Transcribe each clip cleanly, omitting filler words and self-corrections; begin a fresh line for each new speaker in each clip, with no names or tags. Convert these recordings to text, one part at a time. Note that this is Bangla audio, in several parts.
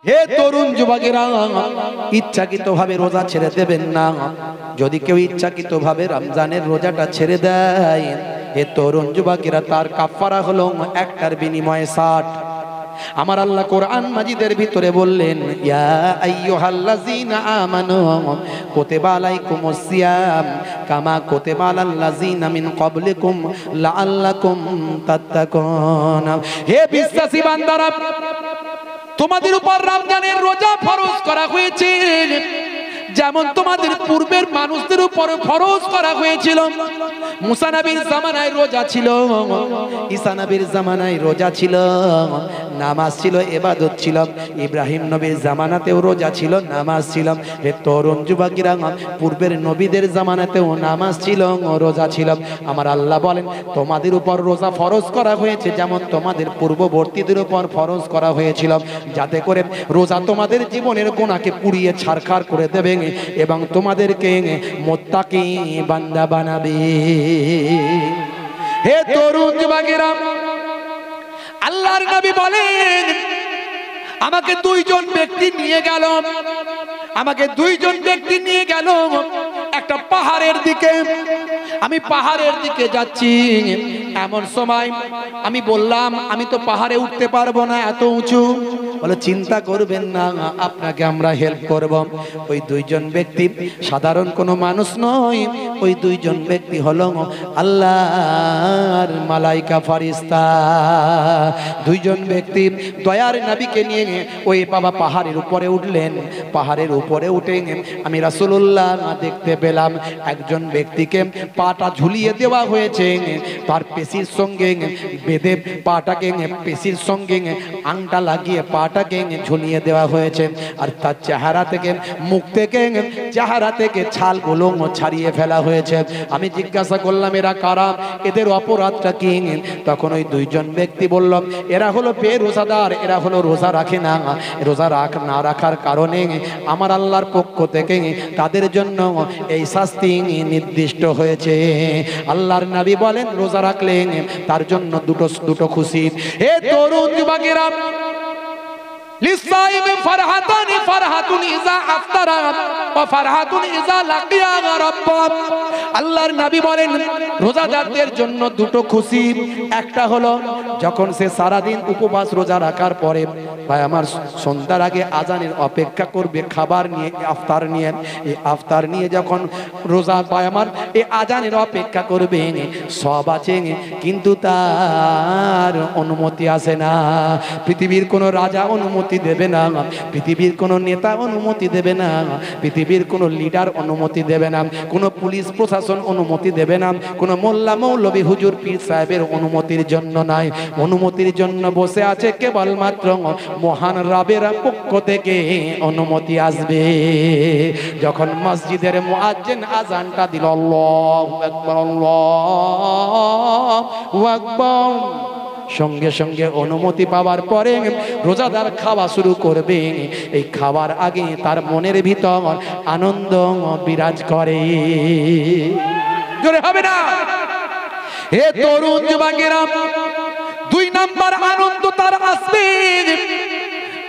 হে তরুণ যুবকেরা, ইচ্ছাকৃতভাবে রোজা ছেড়ে দেবেন না। যদি কেউ ইচ্ছাকৃতভাবে রমজানের রোজাটা ছেড়ে দেয়, হে তরুণ যুবকেরা, তার কাফারা হলো একটার বিনিময়ে 60। আমার আল্লাহ কোরআন মাজিদের ভিতরে বললেন, ইয়া আইয়ুহাল্লাযীনা আমানু কুতিবা আলাইকুমুস সিয়াম কামা কুতিবা আলাল্লাযীনা মিন ক্বাবলিকুম লাআল্লাকুম তাত্তাকুন। হে বিশ্বাসী বান্দারা, তোমাদের উপর রমজানের রোজা ফরজ করা হয়েছে যেমন তোমাদের পূর্বের মানুষদের উপর ফরজ করা হয়েছিল। মুসা নবীর জামানায় রোজা ছিল, ঈসা নবীর জামানায় রোজা ছিল, নামাজ ছিল, ইবাদত ছিল। ইব্রাহিম নবীর জামানাতেও রোজা ছিল, নামাজ ছিল। হে তরুণ যুবকেরা, পূর্বের নবীদের জামানাতেও নামাজ ছিল, রোজা ছিল। আমার আল্লাহ বলেন, তোমাদের উপর রোজা ফরজ করা হয়েছে যেমন তোমাদের পূর্ববর্তীদের উপর ফরজ করা হয়েছিল, যাতে করে রোজা তোমাদের জীবনের গুনাহকে পুড়িয়ে ছারখার করে দেবে এবং তোমাদেরকে মুত্তাকি বান্দা বানাবে। হে তরুণ যুবকেরা, আল্লাহর নবী বলেন, আমাকে দুইজন ব্যক্তি নিয়ে গেল একটা পাহাড়ের দিকে। আমি পাহাড়ের দিকে যাচ্ছি, এমন সময় আমি বললাম, আমি তো পাহাড়ে উঠতে পারবো না, এত উঁচু। বলে, চিন্তা করবেন না, আপনাকে আমরা হেল্প করব। ওই দুইজন ব্যক্তি সাধারণ কোনো মানুষ নয়, ওই দুইজন ব্যক্তি হলো আল্লাহর মালাইকা ফেরেশতা। দুইজন ব্যক্তি দয়ার নবীকে নিয়ে ওই বাবা পাহাড়ের উপরে উঠলেন। পাহাড়ের উপরে উঠে আমি রাসূলুল্লাহ দেখতে পেলাম, একজন ব্যক্তিকে পাটা ঝুলিয়ে দেওয়া হয়েছে, তার পেশির সঙ্গে বেঁধে পাটাকে পেশির সঙ্গে আংটা লাগিয়ে পাটাকে ঝুলিয়ে দেওয়া হয়েছে। আর তার চেহারা থেকে, মুখ থেকে, চেহারা থেকে ছালগুলো ছাড়িয়ে ফেলা হয়েছে। আমি জিজ্ঞাসা করলাম, এরা কারা, এদের অপরাধটা কি? তখন ওই দুইজন ব্যক্তি বলল, এরা হলো বেরোজাদার, এরা হলো রোজা রাখে না। রোজা না রাখার কারণে আমার আল্লাহর পক্ষ থেকে তাদের জন্য এই শাস্তি নির্দিষ্ট হয়েছে। আল্লাহর নবী বলেন, রোজা রাখলে তার জন্য দুটো খুশি। হে তরুণ যুবকেরা, লিসাইমি ফারহাতানি, ফারহাতুন ইযা আফতারা ওয়া ফারহাতুন ইযা লাকিয়া রাব্বাহ। আল্লাহর নবী বলেন, রোজাদারদের জন্য দুটো খুশি। একটা হলো যখন সে সারা দিন উপবাস রোজা রাখার পরে, ভাই আমার, সন্ধ্যার আগে আজানের অপেক্ষা করবে খাবার নিয়ে, ইফতার নিয়ে। এই ইফতার নিয়ে যখন রোজা পায় আমার, এই আজানের অপেক্ষা করবে, সব আছে কিন্তু তার অনুমতি আসে না। পৃথিবীর কোনো রাজা অনুমতি দেবে না, পৃথিবীর কোনো নেতা অনুমতি দেবে না, পৃথিবীর কোনো লিডার অনুমতি দেবে না, কোনো পুলিশ প্রশাসন অনুমতি দেবে না, কোনো মোল্লা মৌলবী হুজুর পীর সাহেবের অনুমতির জন্য নাই। অনুমতির জন্য বসে আছে কেবলমাত্র মহান রবের পক্ষ থেকে অনুমতি আসবে। যখন মসজিদের মুয়াজ্জিন আযানটা দিল, আল্লাহু আকবার, আল্লাহু আকবার, সঙ্গে সঙ্গে অনুমতি পাওয়ার পরে রোজাদার খাওয়া শুরু করবে। এই খাবার আগে তার মনের ভিতর আনন্দ বিরাজ করে। জোরে হবে না? হে তরুণ যুবকেরা, 2 নাম্বার আনন্দ তার আসবে,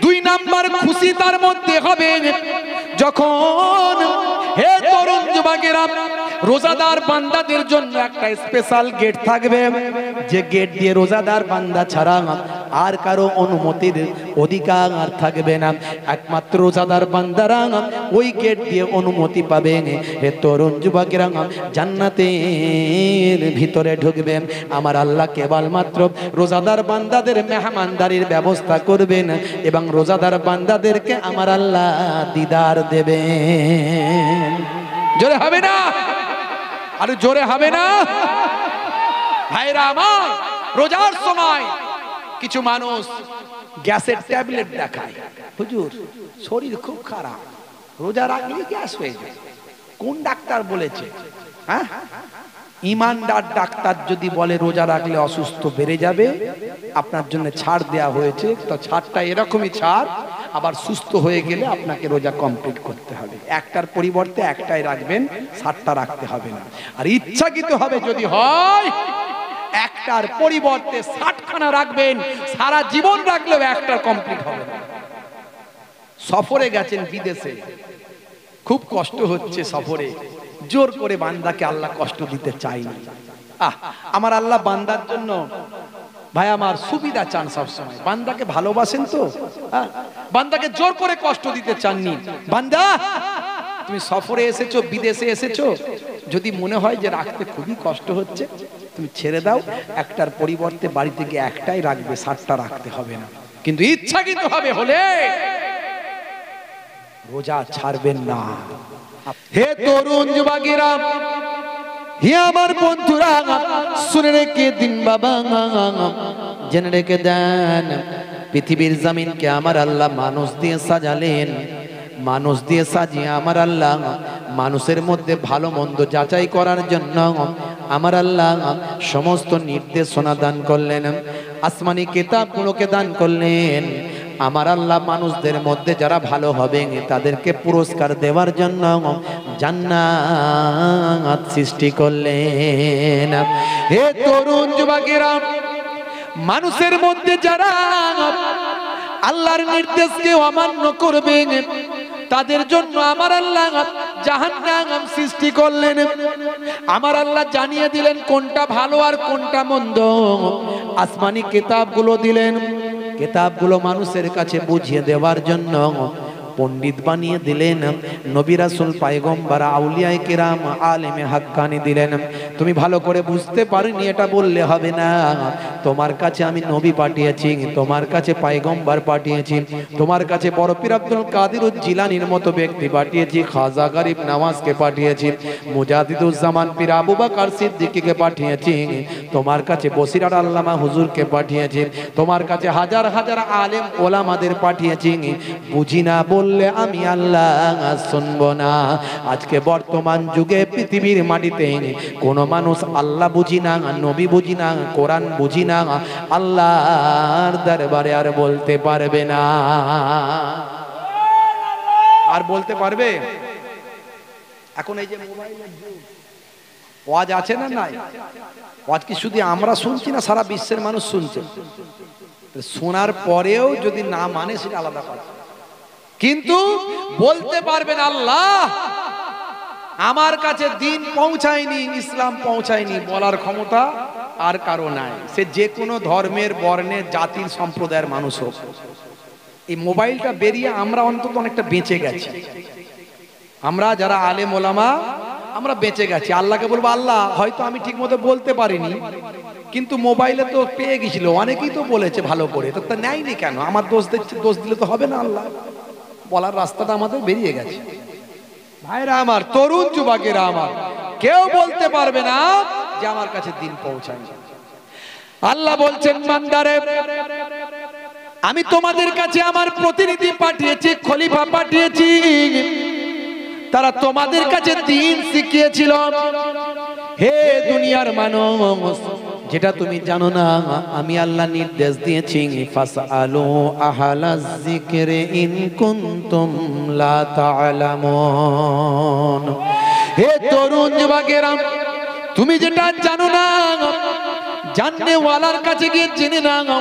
2 নাম্বার খুশি তার মধ্যে হবে যখন, হে তরুণ যুবকেরা, রোজাদার বান্দাদের জন্য একটা স্পেশাল গেট থাকবে, যে গেট দিয়ে রোজাদার বান্দা ছাড়া আর কারো অনুমতির অধিকার থাকবে না। একমাত্র রোজাদার বান্দারা ওই গেট দিয়ে অনুমতি পাবে। হে তরুণ যুবকেরা, জান্নাতের ভিতরে ঢুকবেন। আমার আল্লাহ কেবলমাত্র রোজাদার বান্দাদের মেহমানদারির ব্যবস্থা করবেন এবং রোজাদার বান্দাদেরকে আমার আল্লাহ দিদার দেবেন। জোরে হবে না? আরে জোরে হবে না? ভাইরা আমার, রোজার সময় কিছু মানুষ গ্যাসের ট্যাবলেট দেখায়, হুজুর শরীর খুব খারাপ, রোজা রাখলে গ্যাস হয়ে যায়। কোন ডাক্তার বলেছে? হ্যাঁ, ইমানদার ডাক্তার যদি বলে রোজা রাখলে অসুস্থ বেড়ে যাবে, আপনার জন্য ছাড় দেয়া হয়েছে, তো ছাড়টা এরকমই ছাড়, আবার সুস্থ হয়ে গেলে আপনাকে রোজা কমপ্লিট করতে হবে। একটার পরিবর্তে একটাই রাখবেন, 7টা রাখতে হবে না। আর ইচ্ছাকৃত হবে যদি হয়, একটার পরিবর্তে 60খানা রাখবেন, সারা জীবন রাখলেও একটার কমপ্লিট হবে না। সফরে গেছেন বিদেশে, খুব কষ্ট হচ্ছে সফরে, জোর করে বান্দাকে আল্লাহ কষ্ট দিতে চায়নি। আমার আল্লাহ বান্দার জন্য ভাই আমার সুবিধা চান সবসময়, বান্দাকে ভালোবাসেন তো, বান্দাকে জোর করে কষ্ট দিতে চাননি। বান্দা তুমি সফরে এসেছো, বিদেশে এসেছো, যদি মনে হয় যে রাখতে খুবই কষ্ট হচ্ছে, তুমি ছেড়ে দাও, একটার পরিবর্তে বাড়িতে গিয়ে একটাই রাখবে, 60টা রাখতে হবে না। কিন্তু ইচ্ছাকৃত ভাবে হলে রোজা ছাড়বেন না। হে তরুণ যুবকেরা, হে আমার বন্ধুরা, শুনে রেখে দিন বাবা, জেনে রেখে দেন, পৃথিবীর জমিনকে আমার আল্লাহ মানুষ দিয়ে সাজালেন, মানুষ দিয়ে সাজিয়ে আমার আল্লাহ মানুষের মধ্যে ভালো মন্দ যাচাই করার জন্য আমার আল্লাহ সমস্ত নির্দেশনা দান করলেন, আসমানি কিতাবগুলোকে দান করলেন। আমার আল্লাহ মানুষদের মধ্যে যারা ভালো হবে তাদেরকে পুরস্কার দেওয়ার জন্য জান্নাত সৃষ্টি করলেন। হে তরুণ যুবকেরা, মানুষের মধ্যে যারা আল্লাহর নির্দেশকে অমান্য করবে তাদের জন্য আমার আল্লাহ জাহান্নাম সৃষ্টি করলেন। আমার আল্লাহ জানিয়ে দিলেন কোনটা ভালো আর কোনটা মন্দ, আসমানি কিতাবগুলো দিলেন, কিতাবগুলো মানুষের কাছে বুঝিয়ে দেওয়ার জন্য পণ্ডিত বানিয়ে দিলেন, নবী রাসূল পয়গম্বর আউলিয়ায়ে কেরাম আলেমে হাক্কানি দিলেন। তুমি ভালো করে বুঝতে পারোনি এটা বললে হবে না, তোমার কাছে আমি নবী পাঠিয়েছি, তোমার কাছে পয়গম্বর পাঠিয়েছি, তোমার কাছে বড় পীর আব্দুল কাদের জিলানীর মতো ব্যক্তি পাঠিয়েছি, খাজা গরিব নওয়াজকে পাঠিয়েছি, মুজাদ্দিদুজ্জামান পীর আবু বকর সিদ্দিকীকে পাঠিয়েছি, তোমার কাছে বসিরার আল্লামা হুজুরকে পাঠিয়েছি, তোমার কাছে হাজার হাজার আলেম ওলামাদের পাঠিয়েছি। বুঝি না বললে আমি আল্লাহ শুনবো না। আজকে বর্তমান যুগে পৃথিবীর মাটিতে কোন মানুষ আল্লাহ বুঝি না, নবী বুঝি না, কোরআন বুঝি না, আল্লাহর দরবারে আর বলতে পারবে না। আর বলতে পারবে? এখন এই যে মোবাইলের যুগ, ওয়াজ আছে না নাই? ওয়াজ কি শুধু আমরা শুনছি না সারা বিশ্বের মানুষ শুনছে? শোনার পরেও যদি না মানে সেটা আলাদা কথা, কিন্তু বলতে পারবেন আল্লাহ আমার কাছে দিন পৌঁছায়নি, ইসলাম পৌঁছায়নি, বলার ক্ষমতা আর কারো নাই। সে যে কোনো ধর্মের, বর্ণের, জাতির, সম্প্রদায়ের মানুষ হোক। এই মোবাইলটা বেরিয়ে আমরা অন্তত অনেকটা বেঁচে গেছি। আমরা যারা আলেম ওলামা আমরা বেঁচে গেছি। আল্লাহকে বলবো আল্লাহ হয়তো আমি ঠিক মতো বলতে পারিনি, কিন্তু মোবাইলে তো পেয়ে গেছিল, অনেকেই তো বলেছে ভালো করে, তো তা নেয়নি কেন? আমার দোষ দিলে তো হবে না, আল্লাহ বলার রাস্তাটা আমাদের বেরিয়ে গেছে। ভাইরা আমার, তরুণ যুবকেরা আমার, কেউ বলতে পারবে না যে আমার কাছে দিন পৌঁছায়। আল্লাহ বলছেন বান্দারে, আমি তোমাদের কাছে আমার প্রতিনিধি পাঠিয়েছি, খলিফা পাঠিয়েছি, তারা তোমাদের কাছে দিন শিখিয়েছিল। হে দুনিয়ার মানুষ, যেটা তুমি জানো না আমি আল্লাহ নির্দেশ দিয়েছি, ফাসআলু আহলাজ যিকরি ইন কুনতুম লা তা'লামুন। হে তরুণ যুবকেরা, তুমি যেটা জানো না জাননে ওয়ালার কাছে গিয়ে জেনে নাও।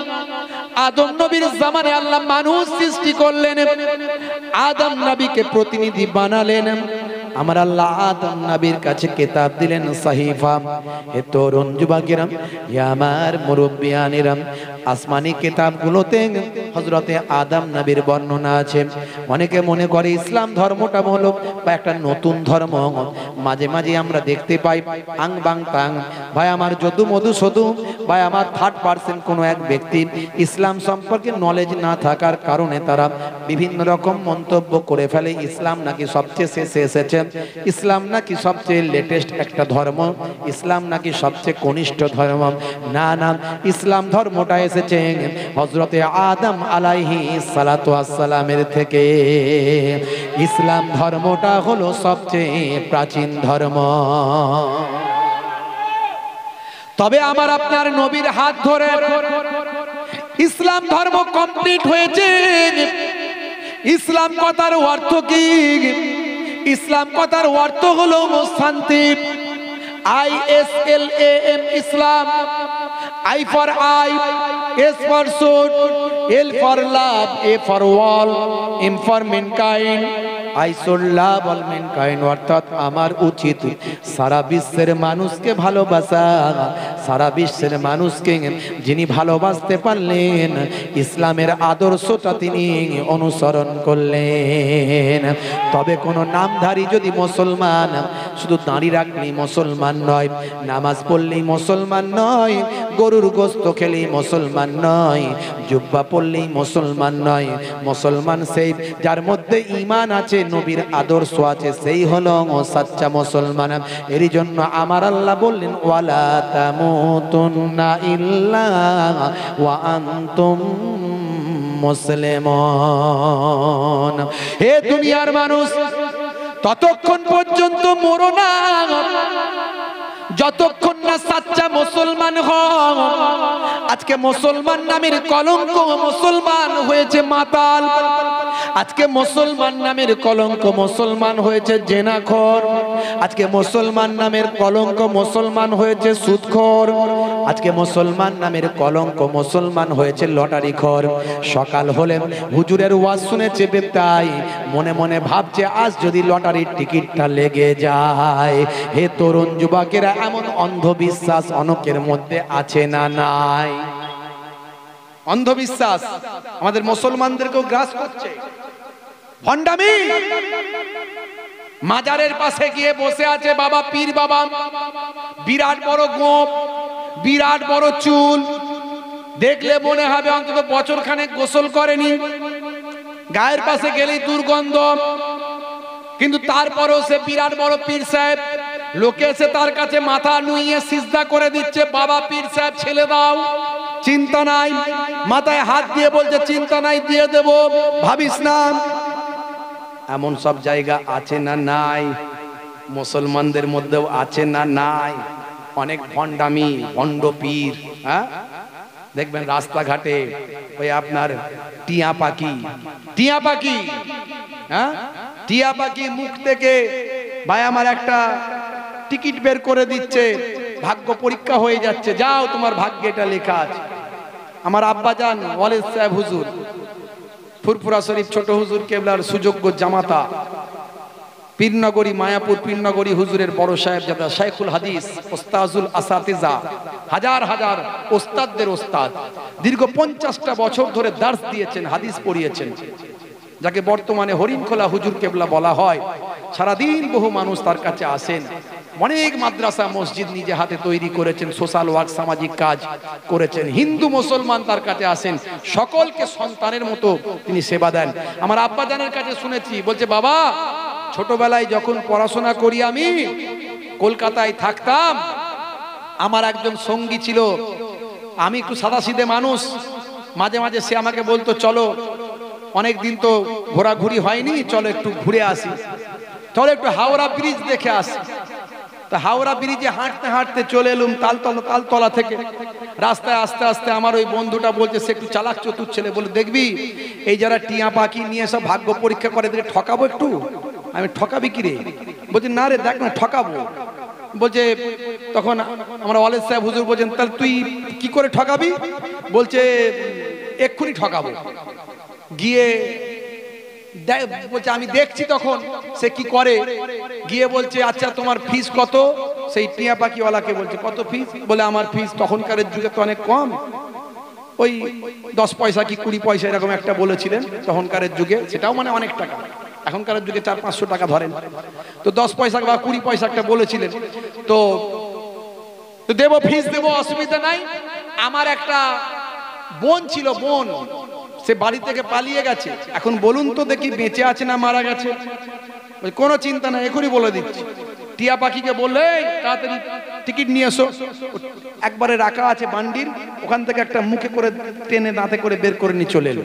আদম নবীর জামানে আল্লাহ মানুষ সৃষ্টি করলেন, আদম নবীকে প্রতিনিধি বানালেন। আমার আল্লাহ আদম নবীর কাছে কিতাব দিলেন, সাহিফা। হে তরুণ যুবকেরা, ইয়া আমার মুরব্বিয়ানেরা, আসমানি কিতাবগুলোতে হযরতে আদম নবীর বর্ণনা আছে। অনেকে মনে করে ইসলাম ধর্মটা হলো বা একটা নতুন ধর্ম। মাঝে মাঝে আমরা দেখতে পাই আং বাং তাং, ভাই আমার যদু মধু শুধু, ভাই আমার 3% কোনো এক ব্যক্তি ইসলাম সম্পর্কে নলেজ না থাকার কারণে তারা বিভিন্ন রকম মন্তব্য করে ফেলে। ইসলাম নাকি সবচেয়ে শেষে এসেছে, ইসলাম নাকি সবচেয়ে লেটেস্ট একটা ধর্ম, ইসলাম নাকি সবচেয়ে কনিষ্ঠ ধর্ম। না না, ইসলাম ধর্মটা এসেছে হযরতে আদম আলাইহিস সালাতু ওয়াস সালামের থেকে। ইসলাম ধর্মটা হলো সবচেয়ে প্রাচীন ধর্ম। তবে আমার আপনার নবীর হাত ধরে ইসলাম ধর্ম কমপ্লিট হয়েছে। ইসলাম কথার অর্থ কি? ইসলাম কথার অর্থ হলো শান্তি। ISLAM, Islam. I for eye, S for sword, L for love, A for wall, M for mankind. I should love all mankind. অর্থাৎ আমার উচিত সারা বিশ্বের মানুষকে ভালোবাসা। সারা বিশ্বের মানুষকে যিনি ভালোবাসতে পারলেন, ইসলামের আদর্শটা তিনি অনুসরণ করলেন। তবে কোনো নামধারী যদি মুসলমান, শুধু দাঁড়ি রাখলেই মুসলমান নয়, নামাজ পড়লেই মুসলমান নয়, গরুর গোশত খেলেই মুসলমান নয়, জুব্বা পড়লেই মুসলমান নয়। মুসলমান সেই যার মধ্যে ঈমান আছে, নবীর আদর্শ আছে, সেই হলো সাচ্চা মুসলমান। এর জন্য আমার আল্লাহ বললেন ওয়ালা তামুতুন্না ইল্লা ওয়া আনতুম মুসলিমুন। হে দুনিয়ার মানুষ, ততক্ষণ পর্যন্ত মরো না যতক্ষণ না সাচ্চা মুসলমান হও। আজকে মুসলমান নামের কলঙ্ক, মুসলমান হয়েছে মাতাল। আজকে মুসলমান নামের কলঙ্ক, মুসলমান হয়েছে জেনাখোর। আজকে মুসলমান নামের কলঙ্ক, মুসলমান হয়েছে সুদখোর। আজকে মুসলমান নামের কলঙ্ক, মুসলমান হয়েছে লটারিখোর। সকাল হলে হুজুরের ওয়াজ শুনেছে বেতাই, মনে মনে ভাবছে আজ যদি লটারির টিকিটটা লেগে যায়। হে তরুণ যুবকেরা, এমন অন্ধবিশ্বাস অনেকের মধ্যে আছে না নাই? অন্ধবিশ্বাস আমাদের মুসলমানদেরকেও গ্রাস করছে। ভণ্ডামি। মাজারের পাশে গিয়ে বসে আছে বাবা পীর বাবা, বিরাট বড় গোঁফ, বিরাট বড় চুল, দেখলে মনে হবে অন্তত বছর খানেক গোসল করেনি, গায়ের পাশে গেলেই দুর্গন্ধ। কিন্তু তারপরেও সে বিরাট বড় পীর সাহেব। লোকে এসে তার কাছে মাথা নুইয়ে সিজদা করে দিচ্ছে, বাবা পীর সাহেব ছেলে দাও, চিন্তা নাই। মাথায় হাত দিয়ে বলছে চিন্তা নাই, দিয়ে দেব, ভাবিস না। এমন সব জায়গা আছে না নাই? মুসলমানদের মধ্যেও আছে না নাই? অনেক ভণ্ডামি, ভণ্ড পীর। হ্যাঁ, দেখবেন রাস্তাঘাটে ওই আপনার টিয়া পাখি, টিয়া পাখি, হ্যাঁ, টিয়া পাখি মুখ থেকে ভাই আমার একটা টিকিট বের করে দিচ্ছে, ভাগ্য পরীক্ষা হয়ে যাচ্ছে, যাও তোমার ভাগ্যে এটা লেখা আছে। আমার আব্বাজান ওয়ালেদ সাহেব হুজুর, ফুরফুরা শরীফ ছোট হুজুর কেবলার সুযোগ্য জামাতা, পীরনগরী মায়াপুর পীরনগরী হুজুরের বড় সাহেবজাদা শাইখুল হাদিস ওস্তাজুল আসাতিজা, হাজার হাজার ওস্তাদদের ওস্তাদ, দীর্ঘ 50টা বছর ধরে দার্স দিয়েছেন, হাদিস পড়িয়েছেন, যাকে বর্তমানে হরিণখোলা হুজুর কেবলা বলা হয়। সারাদিন বহু মানুষ তার কাছে আসেন। অনেক মাদ্রাসা মসজিদ নিজে হাতে তৈরি করেছেন, সোশ্যাল ওয়ার্ক, সামাজিক কাজ করেছেন। হিন্দু মুসলমান তার কাছে আসেন, সকলকে সন্তানের মতো তিনি সেবা দেন। আমার আব্বাজানের কাছে শুনেছি, বলছে বাবা ছোটবেলায় যখন পড়াশোনা করি আমি কলকাতায় থাকতাম, আমার একজন সঙ্গী ছিল, আমি একটু সাদাসিধে মানুষ, মাঝে মাঝে সে আমাকে বলতো চলো, অনেক দিন তো ঘোরাঘুরি হয়নি, চলো একটু ঘুরে আসি, চলো একটু হাওড়া ব্রিজ দেখে আসি। তা হাওড়া ব্রিজে হাঁটতে হাঁটতে চলে এলুম তালতলা থেকে। রাস্তায় আস্তে আস্তে আমার ওই বন্ধুটা বলছে, সে একটু চালাক চতুর ছেলে, বলে দেখবি এই যারা টিয়া পাখি নিয়ে সব ভাগ্য পরীক্ষা করে, এদেরকে ঠকাবো একটু। আমি ঠকাবি কি রে? বলছি না রে, দেখ না ঠকাবো। বলছে, তখন আমরা ওয়ালেদ সাহেব হুজুর বলছেন তাহলে তুই কি করে ঠকাবি? বলছে এক্ষুনি ঠকাবো। গিয়ে বলছে আমি দেখছি তখন সে কি করে। গিয়ে বলছে আচ্ছা তোমার ফিস কত? সেই টিয়া পাখিওয়ালাকে বলছে কত ফিস? বলে আমার ফিস তখনকার যুগে তো অনেক কম, ওই 10 পয়সা কি 20 পয়সা এরকম একটা বলেছিলেন তখনকার যুগে, সেটাও মানে অনেক টাকা। এখনকার যুগে 400-500 টাকা ধরেন, তো 10 পয়সা বা 20 পয়সা একটা বলেছিলেন। তো দেবো, ফিস দেবো, অসুবিধা নাই। আমার একটা বোন ছিল, বোন, সে বাড়ি থেকে পালিয়ে গেছে, এখন বলুন তো দেখি বেঁচে আছে না মারা গেছে? কোনো চিন্তা নাই, এখনই বলে দিচ্ছি। টিয়া পাখিকে বললে তাড়াতাড়ি টিকিট নিয়ে এসো, একবারে রাখা আছে বান্ডির, ওখান থেকে একটা মুখে করে টেনে দাঁতে করে বের করে নিয়ে চলে এলো।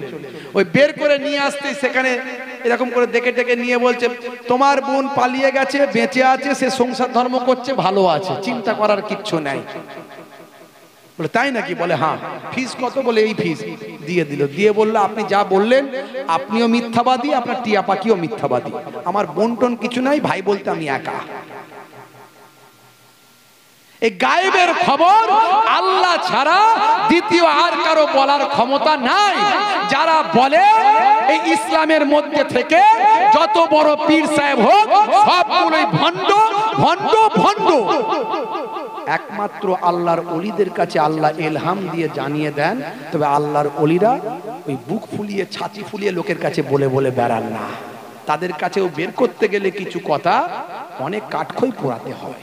ওই বের করে নিয়ে আসতে সেখানে এরকম করে দেখে দেখে নিয়ে বলছে তোমার বোন পালিয়ে গেছে, বেঁচে আছে, সে সংসার ধর্ম করছে, ভালো আছে, চিন্তা করার কিচ্ছু নাই। বলে তাই নাকি? বলে হ্যাঁ। ফিস কত? বলে এই ফিস। দিয়ে দিল। দিয়ে বললো আপনি যা বললেন আপনিও মিথ্যাবাদী, আপনার টিয়া পাখিও মিথ্যাবাদী, আমার বোন টোন কিছু নাই, ভাই বলতে আমি একা। এই গায়েবের খবর আল্লাহ ছাড়া দ্বিতীয় আর কারো বলার ক্ষমতা নাই। যারা বলে এই ইসলামের মধ্যে থেকে যত বড় পীর সাহেব হোক সবগুলোই ভণ্ড ভণ্ড ভণ্ড। একমাত্র আল্লাহর ওলিদের কাছে আল্লাহ ইলহাম দিয়ে জানিয়ে দেন, তবে আল্লাহর ওলিরা ওই বুক ফুলিয়ে ছাতি ফুলিয়ে লোকের কাছে বলে বলে বেড়ান না। তাদের কাছেও বের করতে গেলে কিছু কথা অনেক কাঠখই পোড়াতে হয়।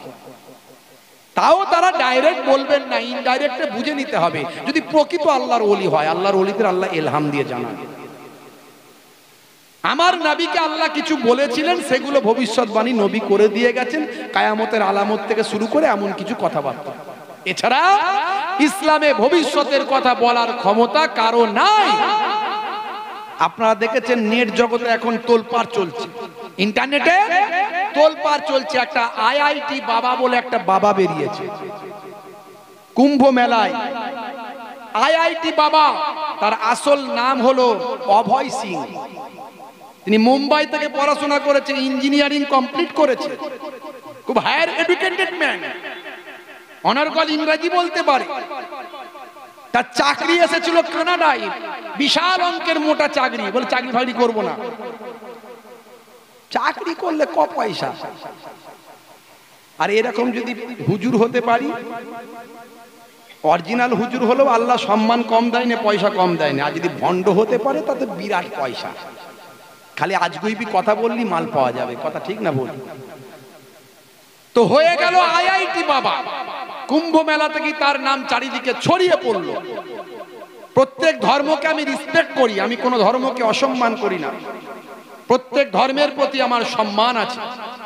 তাও তারা ডাইরেক্ট বলবেন না, ইনডাইরেক্টে বুঝে নিতে হবে। যদি প্রকৃত আল্লাহর ওলি হয়, আল্লাহর ওলিদের আল্লাহ ইলহাম দিয়ে জানান। আমার নবীকে আল্লাহ কিছু বলেছিলেন, সেগুলো ভবিষ্যৎবাণী নবী করে দিয়ে গেছেন, কায়ামতের আলামত থেকে শুরু করে এমন কিছু কথাবার্তা। এছাড়া ইসলামে ভবিষ্যতের কথা বলার ক্ষমতা কারো নাই। আপনারা দেখেছেন নেট জগতে এখন তোলপাড় চলছে, ইন্টারনেটে তোলপাড় চলছে। একটা আইআইটি বাবা বলে একটা বাবা বেরিয়েছে কুম্ভ মেলায়। আইআইটি বাবা, তার আসল নাম হলো অভয় সিং। তিনি মুম্বাই থেকে পড়াশোনা করেছে, ইঞ্জিনিয়ারিং কমপ্লিট করেছে, খুব হায়ার এডুকেটেড ম্যান, অনার্গল ইংরেজি বলতে পারে। তার চাকরি এসেছিল কানাডায়, বিশাল অঙ্কের মোটা চাকরি। বলে চাকরি ফাকরি করবো না, চাকরি করলে ক পয়সা। আর এরকম যদি হুজুর হতে পারি, অরিজিনাল হুজুর হলেও আল্লাহ সম্মান কম দেয় না, পয়সা কম দেয় না। আর যদি ভণ্ড হতে পারে তাতে বিরাট পয়সা। খালি আজগুবি কথা বললি মাল পাওয়া যাবে, কথা ঠিক না বলি? তো হয়ে গেল আইআইটি বাবা। কুম্ভ মেলা থেকে তার নাম চারিদিকে ছড়িয়ে পড়ল। প্রত্যেক ধর্মকে আমি রেসপেক্ট করি, আমি কোনো ধর্মকে অসম্মান করি না। প্রত্যেক ধর্মের প্রতি আমার সম্মান আছে,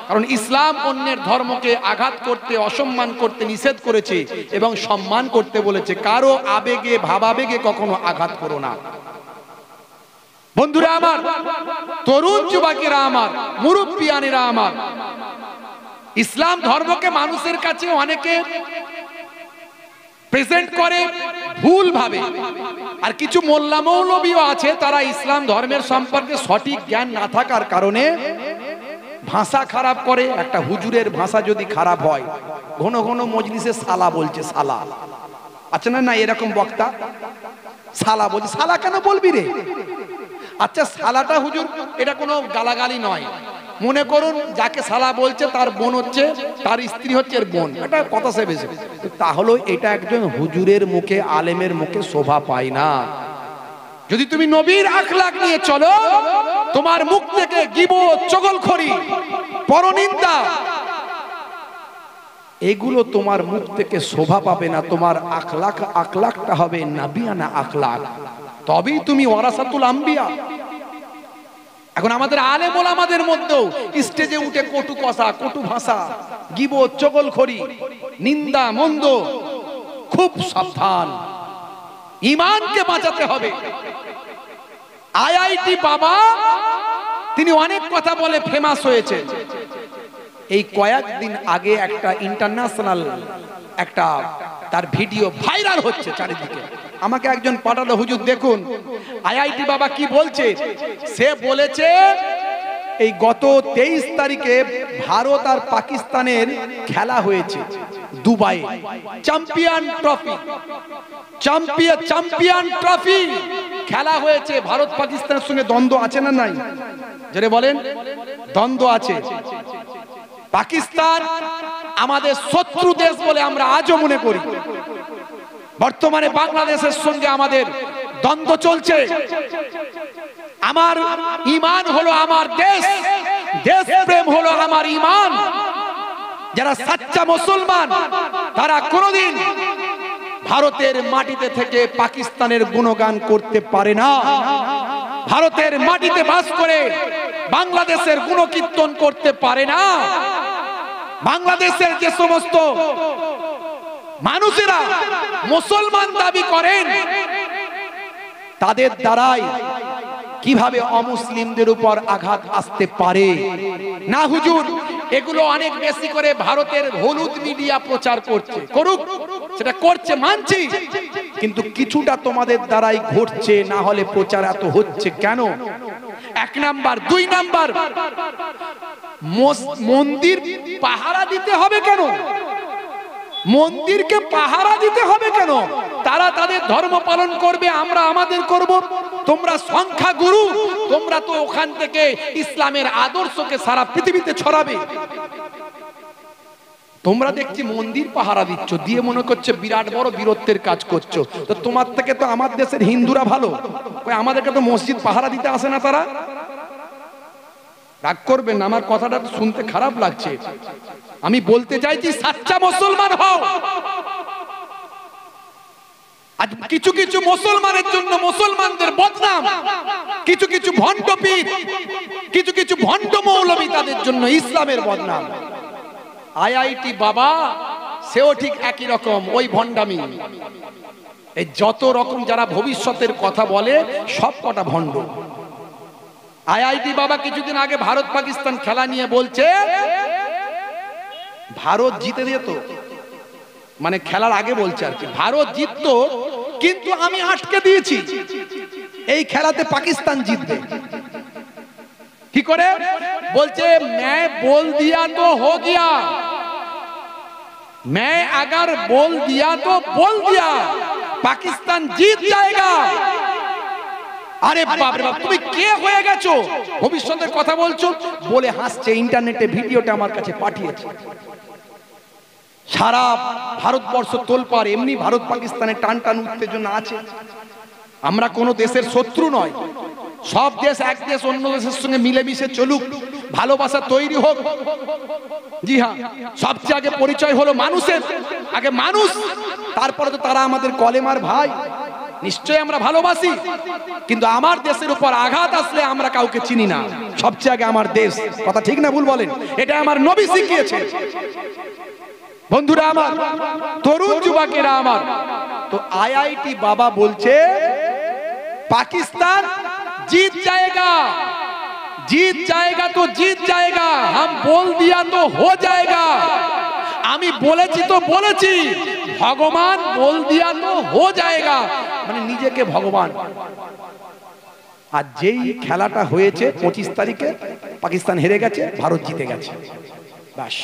কারণ ইসলাম অন্যের ধর্মকে আঘাত করতে, অসম্মান করতে নিষেধ করেছে এবং সম্মান করতে বলেছে। কারো আবেগে ভাবাবেগে কখনো আঘাত করো না। বন্ধুরা আমার, তরুণ যুবকেরা আমার, মুরব্বিয়ানেরা আমার, ইসলাম ধর্মকে মানুষের কাছে অনেকে প্রেজেন্ট করে ভুল ভাবে। আর কিছু মোল্লা মৌলবীও আছে, তারা ইসলাম ধর্মের সম্পর্কে সঠিক জ্ঞান না থাকার কারণে ভাষা খারাপ করে। একটা হুজুরের ভাষা যদি খারাপ হয়, ঘন ঘন মজলিসে সালা বলছে, সালা আছে না? না এরকম বক্তা সালা বলছে। সালা কেন বলবি রে? আচ্ছা সালাটা হুজুর এটা কোনো গালাগালি নয়। মনে করুন যাকে সালা বলছে তার বোন হচ্ছে, তার স্ত্রী হচ্ছে এর বোন, এটা কথা সে বেশি। তাহলে এটা একজন হুজুরের মুখে, আলেমের মুখে শোভা পায় না। যদি তুমি নবীর আখলাক নিয়ে চলো, তোমার মুখ থেকে গীবত, চগলখড়ি, পরনিন্দা, এগুলো তোমার মুখ থেকে শোভা পাবে না। তোমার আখলাকটা হবে নাবিয়ানা আখলাক, তবেই তুমি ওয়ারাসাতুল আম্বিয়া। এখন আমাদের আলেম ওলামাদের মধ্যেও স্টেজে উঠে কটু কথা, কটু ভাষা, গীবত, চগলখড়ি, নিন্দা মন্দ, খুব সাবধান, ঈমানকে বাঁচাতে হবে। আইআইটি বাবা তিনি অনেক কথা বলে ফেমাস হয়েছে। এই কয়েকদিন আগে একটা ইন্টারন্যাশনাল একটা তার ভিডিও ভাইরাল হচ্ছে চারিদিকে। আমাকে একজন পাঠালো, হুজুর দেখুন আইআইটি বাবা কি বলছে। সে বলেছে এই গত 23 তারিখে ভারত আর পাকিস্তানের খেলা হয়েছে দুবাই, চ্যাম্পিয়ন ট্রফি খেলা হয়েছে। ভারত পাকিস্তানের সঙ্গে দ্বন্দ্ব আছে না নাই? যারা বলেন দ্বন্দ্ব আছে। পাকিস্তান আমাদের শত্রু দেশ বলে আমরা আজও মনে করি। বর্তমানে বাংলাদেশের সঙ্গে আমাদের দ্বন্দ্ব চলছে। আমার ঈমান হলো আমার দেশ, দেশপ্রেম হলো আমার ঈমান। যারা সাচ্চা মুসলমান তারা কোনোদিন ভারতের মাটিতে থেকে পাকিস্তানের গুণগান করতে পারে না। ভারতের মাটিতে বাস করে বাংলাদেশের গুণকীর্তন করতে পারে না। বাংলাদেশের যে সমস্ত মানুষেরা মুসলমান দাবি করেন, তাদের দ্বারাই কিভাবে অমুসলিমদের উপর আঘাত আসতে পারে না? হুজুর এগুলো অনেক বেশি করে ভারতের হলুদ মিডিয়া প্রচার করছে, করুক, সেটা করছে মানছি, কিন্তু কিছুটা তোমাদের দ্বারাই ঘটছে, না হলে প্রচার এত হচ্ছে কেন? 1 নাম্বার। 2 নাম্বার, মন্দির পাহারা দিতে হবে কেন? মন্দিরকে পাহারা দিতে হবে কেন? তারা তাদের ধর্ম পালন করবে, আমরা আমাদের করব। তোমরা সংখ্যাগুরু, তোমরা তো ওখান থেকে ইসলামের আদর্শকে সারা পৃথিবীতে ছড়াবে। তোমরা দেখছি মন্দির পাহারা দিচ্ছ, দিয়ে মনে করছে বিরাট বড় বীরত্বের কাজ করছো। তো তোমার থেকে তো আমার দেশের হিন্দুরা ভালো, আমাদেরকে তো মসজিদ পাহারা দিতে আসে না তারা। রাগ করবেন, আমার কথাটা শুনতে খারাপ লাগছে। আমি বলতে চাইছি সাচ্চা মুসলমান হও। আজ কিছু কিছু মুসলমানের জন্য মুসলমানদের বদনাম, কিছু কিছু ভণ্ড পীর, কিছু কিছু ভণ্ড মৌলবী, তাদের জন্য ইসলামের বদনাম। আইআইটি বাবা সেও ঠিক একই রকম, ওই ভণ্ডামি। এই যত রকম যারা ভবিষ্যতের কথা বলে সব কটা ভণ্ড। আইআইটি বাবা কিছুদিন আগে ভারত পাকিস্তান খেলা নিয়ে বলছে ভারত জিতে যেত, মানে খেলার আগে বলছে আর কি, ভারত জিততো কিন্তু আমি আটকে দিয়েছি, এই খেলাতে পাকিস্তান জিতবে। কি করে বলছে? मैं बोल दिया तो हो गया, मैं अगर बोल दिया तो बोल दिया, पाकिस्तान जीत जाएगा। আরে বাপ রে বাপ, তুমি কে হয়ে গেছো? ভবিষ্যতের কথা বলছো বলে হাসছে। ইন্টারনেটে ভিডিওটা আমার কাছে পাঠিয়েছে। সারা ভারতবর্ষ তোলপাড়, এমনি ভারত পাকিস্তানের টান টান উত্তেজনা আছে। আমরা কোনো দেশের শত্রু নয়, সব দেশ এক দেশ অন্য দেশের সঙ্গে মিলেমিশে চলুক, ভালোবাসা তৈরি হোক। জি হ্যাঁ, সবচেয়ে আগে পরিচয় হলো মানুষের, আগে মানুষ, তারপরে তো তারা আমাদের কলেমার ভাই। নিশ্চয়ই আমরা ভালোবাসি, কিন্তু আমার দেশের উপর আঘাত আসলে আমরা কাউকে চিনি না, সবচেয়ে আগে আমার দেশ। কথা ঠিক না ভুল বলেন? এটা আমার নবী শিখিয়েছে। বন্ধুরা আমার, তরুণ যুবকেরা আমার, তো আইআইটি বাবা বলছে पाकिस्तान जीत जाएगा, जीत जाएगा तो जीत जाएगा, हम बोल दिया तो हो जाएगा। আমি বলেছি তো বলেছি, ভগবান বল দিয়া তো हो जाएगा, মানে নিজেকে ভগবান। আর যেই খেলাটা হয়েছে 25 তারিখে, পাকিস্তান হেরে গেছে, ভারত জিতে গেছে, বাস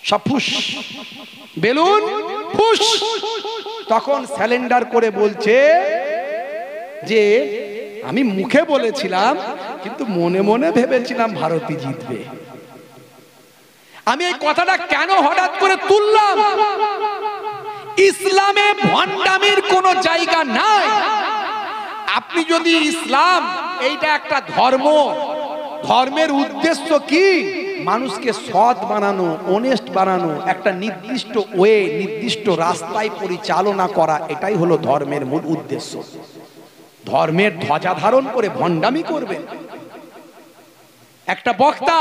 সব ফুস, বেলুন ফুস। তখন স্যালেন্ডার করে বলছে যে আমি মুখে বলেছিলাম কিন্তু মনে মনে ভেবেছিলাম ভারতই জিতবে। আমি এই কথাটা কেন হঠাৎ করে তুললাম? ইসলামে ভণ্ডামির কোনো জায়গা নাই। আপনি যদি ইসলাম, এইটা একটা ধর্ম, ধর্মের উদ্দেশ্য কি? মানুষকে সৎ বানানো, অনেস্ট বানানো, একটা নির্দিষ্ট ওয়ে, নির্দিষ্ট রাস্তায় পরিচালনা করা, এটাই হলো ধর্মের মূল উদ্দেশ্য। ধর্মের ধ্বজা ধারণ করে ভণ্ডামি করবেন। একটা বক্তা,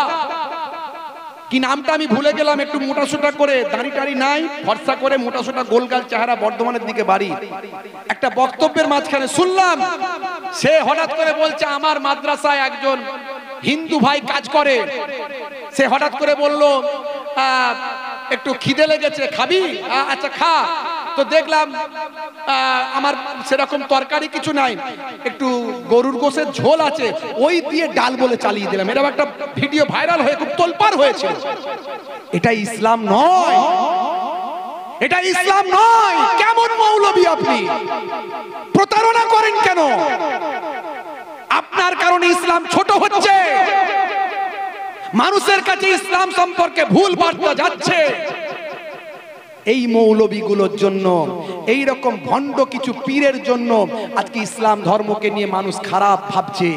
কি নামটা আমি ভুলে গেলাম, একটু মোটাসোটা করে, দাড়ি টাড়ি নাই, ফর্সা করে, মোটাসোটা গোলগাল চেহারা, বর্ধমানের দিকে বাড়ি। একটা বক্তব্যের মাঝখানে শুনলাম সে হঠাৎ করে বলছে আমার মাদ্রাসায় একজন হিন্দু ভাই কাজ করে। সে হঠাৎ করে বলল একটু খিদে লেগেছে, খাবি? আচ্ছা খা। তো দেখলাম আমার সেরকম তরকারি কিছু নাই, একটু গরুর গোশের ঝোল আছে, ওই দিয়ে ডাল বলে চালিয়ে দিলাম। এরকম একটা ভিডিও ভাইরাল হয়ে খুব তোলপাড় হয়েছে। এটা ইসলাম নয়, এটা ইসলাম নয়। কেমন মৌলবী আপনি? প্রতারণা করেন কেন? আপনার কারণে ইসলাম ছোট হচ্ছে, মানুষের কাছে ইসলাম সম্পর্কে ভুল বার্তা যাচ্ছে। এই মৌলবীগুলোর জন্য, এই রকম ভণ্ড কিছু পীরের জন্য আজকে ইসলাম ধর্মকে নিয়ে মানুষ খারাপ ভাবছে।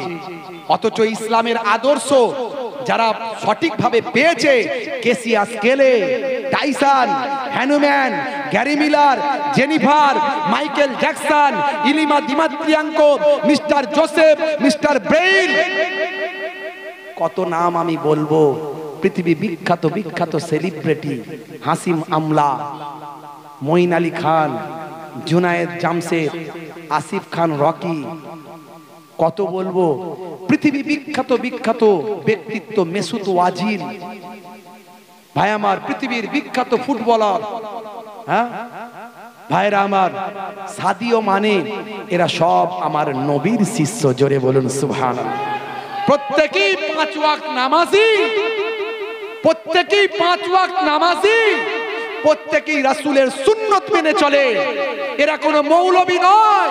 অথচ ইসলামের আদর্শ যারা সঠিকভাবে পেয়েছে, Cassius Clay, Tyson, Hanuman, Gary Miller, Jennifer, Michael Jackson, Ilima Dimitrienko, mister Joseph, mister Brain, কত নাম আমি বলবো। পৃথিবী বিখ্যাত বিখ্যাত সেলিব্রিটি হাসিম আমলা, মঈন আলী খান, জুনায়েদ জামশেদ, আসিফ খান রকি, কত বলবো। পৃথিবী বিখ্যাত বিখ্যাত ব্যক্তিত্ব মেসুত ওয়াজিল ভাই আমার, পৃথিবীর বিখ্যাত ফুটবলার, হ্যাঁ ভাইরা আমার, সাদিও মানে, এরা সব আমার নবীর শিষ্য। জোরে বলুন সুবহানাল্লাহ। প্রত্যেকেই 5 ওয়াক্ত নামাজি, প্রত্যেকেই 5 ওয়াক্ত নামাজি, প্রত্যেকেই রাসূলের সুন্নত মেনে চলে। এরা কোনো মৌলবী নয়,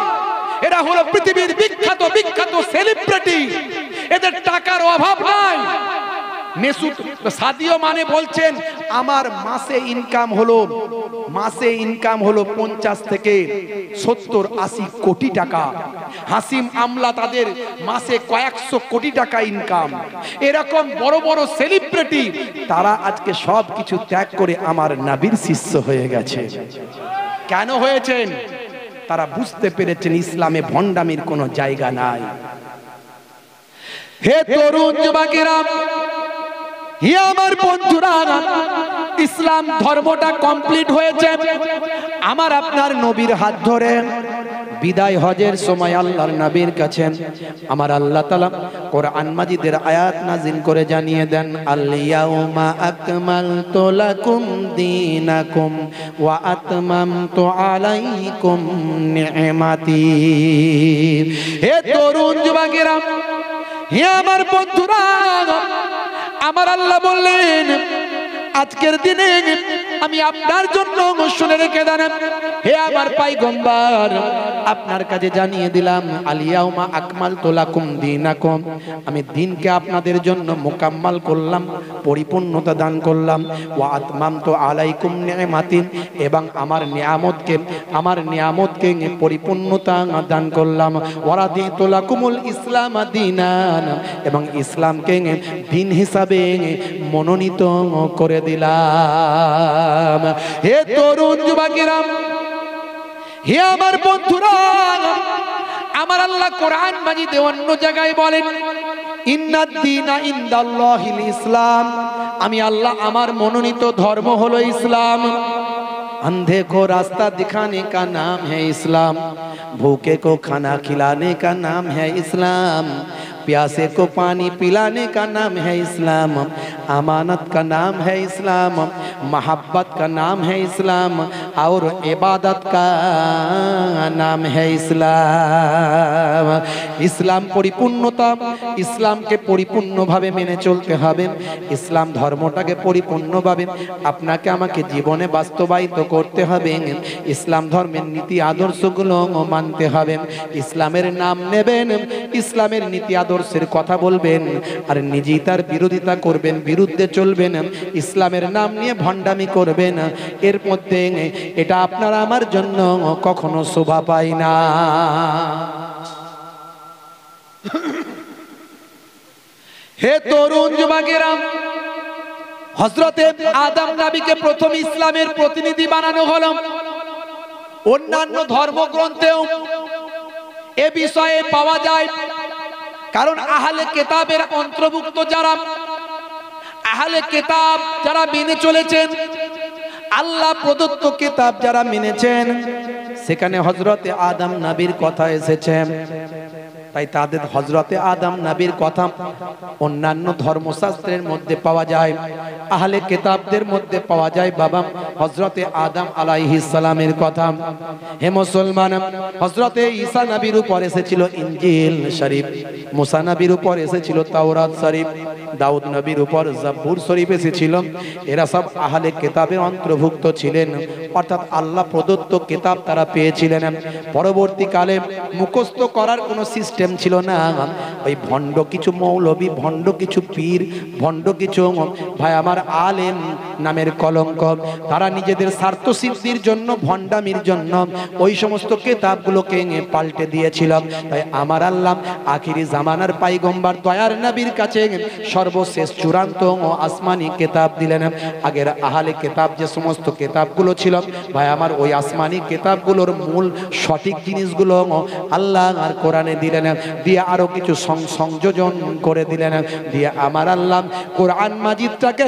এরা হলো পৃথিবীর বিখ্যাত বিখ্যাত সেলিব্রিটি। এদের টাকার অভাব নাই। মেসুদ সাদিও মানে বলছেন আমার মাসে ইনকাম হলো 50 থেকে 70-80 কোটি টাকা। হাসিম আমলা তাদের মাসে কয়েকশো কোটি টাকা ইনকাম। এরকম বড় বড় সেলিব্রিটি তারা আজকে সব কিছু ত্যাগ করে আমার নবীর শিষ্য হয়ে গেছে। কেন হয়েছেন? তারা বুঝতে পেরেছেন ইসলামে ভণ্ডামির কোনো জায়গা নাই। হে তরুণ যুবকেরা, হে আমার বন্ধুরা, ইসলাম ধর্মটা কমপ্লিট হয়েছে আমার আপনার নবীর হাত ধরে। বিদায় হজের সময় আল্লাহর নবীর কাছে আমার আল্লাহ তাআলা কোরআন মাজিদের আয়াত নাযিল করে জানিয়ে দেন, আল ইয়াউমা আকমালতু লাকুম দীনাকুম ওয়া আতমামতু আলাইকুম নি'মাতি। হে তরুণ যুবকেরা, হে আমার বন্ধুরা, আমার আল্লাহ বললেন আজকের দিনে আমি আপনার জন্য শুনে রেখে দেন, হে আমার পয়গম্বর, আপনার কাছে জানিয়ে দিলাম আল ইয়াউমা আকমালতু লাকুম দীনাকুম, আমি দিনকে আপনাদের জন্য মুকাম্মাল করলাম, পরিপূর্ণতা দান করলাম। ওয়া আতমামতু আলাইকুম নি'মাতি, এবং আমার নিয়ামতকে পরিপূর্ণতা দান করলাম। ওয়া রাদিতু লাকুমুল ইসলাম দীনান, এবং ইসলামকে দিন হিসাবে মনোনীত করে দিলাম। হে তরুণ যুবকেরা, হে আমার বন্ধুরা, আমার আল্লাহ কোরআন মাজিদে অন্য জায়গায় বলেন ইন্নাদ দীনা ইনদাল্লাহিল ইসলাম, আমি আল্লাহ আমার মনোনীত ধর্ম হলো ইসলাম। अंधे को रास्ता दिखाने का नाम है इस्लाम, भूखे को खाना खिलाने का नाम है इस्लाम, प्यासे को पानी पिलाने का नाम है इस्लाम, अमानत का नाम है इस्लाम, मोहब्बत का नाम है इस्लाम, और इबादत का नाम है इस्लाम। इस्लाम परिपूर्णता, इस्लाम के परिपूर्ण भावे मेने चलते हबे। इस्लाम धर्मटाके परिपूर्ण भावे आपनाके आमाके जीवने बास्तबायित करते हबे। इस्लाम धर्मेर नीति आदर्शगुलो मानते हबे। इस्लामेर नाम नेबेन, इस्लामेर नीति आदर्शेर कथा बोलबेन, और निजेई तार बिरोधिता करबेन, बिरुद्धे चलबेन, इस्लामेर नाम निये भण्डामी करबेन। एर मধ্যে এটা আপনার আমার জন্য কখনো শোভা পায় না। হে তরুণ যুবকেরা, হযরতে আদম নবীকে প্রথম ইসলামের প্রতিনিধি বানানো হলো। অন্যান্য ধর্মগ্রন্থেও এ বিষয়ে পাওয়া যায়, কারণ আহলে কিতাবের অন্তর্ভুক্ত যারা, আহলে কিতাব যারা মেনে চলেছেন, আল্লাহ প্রদত্ত কিতাব যারা মেনেছেন, সেখানে হযরতে আদম নবীর কথা এসেছে। তাই তাদের হযরতে আদম নবীর কথা অন্যান্য ধর্মশাস্ত্রের মধ্যে পাওয়া যায়, আহলে কিতাবদের মধ্যে পাওয়া যায় বাবা হযরতে আদম আলাইহিস সালামের কথা। হে মুসলমান, হযরতে ঈসা নবীর উপর এসেছিল ইনজিল শরীফ, মুসা নবীর উপর এসেছিল তাওরাত শরীফ, দাউদ নবীর উপর জাবুর শরীফ এসেছিল। এরা সব আহলে কিতাবের অন্তর্ভুক্ত ছিলেন, অর্থাৎ আল্লাহ প্রদত্ত কিতাব তারা পেয়েছিলেন। পরবর্তীকালে মুখস্থ করার কোনো সিস্টেম ছিল না। ওই ভণ্ড কিছু মৌলবী, ভণ্ড কিছু পীর, ভণ্ড কিছু ভাই আমার আলেম নামের কলঙ্ক, তারা নিজেদের স্বার্থ সিদ্ধির জন্য, ভণ্ডামির জন্য ওই সমস্ত কিতাবগুলোকে পাল্টে দিয়েছিল। তাই আমার আল্লাহ আখিরি জামানার পয়গম্বর দয়ার নবীর কাছে সর্বশেষ চূড়ান্ত আসমানি কিতাব দিলেন। আগের আহলে কিতাব যে সমস্ত কিতাবগুলো ছিল ভাই আমার, ওই আসমানি কিতাবগুলোর মূল সঠিক জিনিসগুলো আল্লাহ আর কোরআনে দিলেন, দিয়ে আরো কিছু সংযোজন করে দিলেন, দিয়ে আমার আল্লাহ কোরআন মাজিদটাকে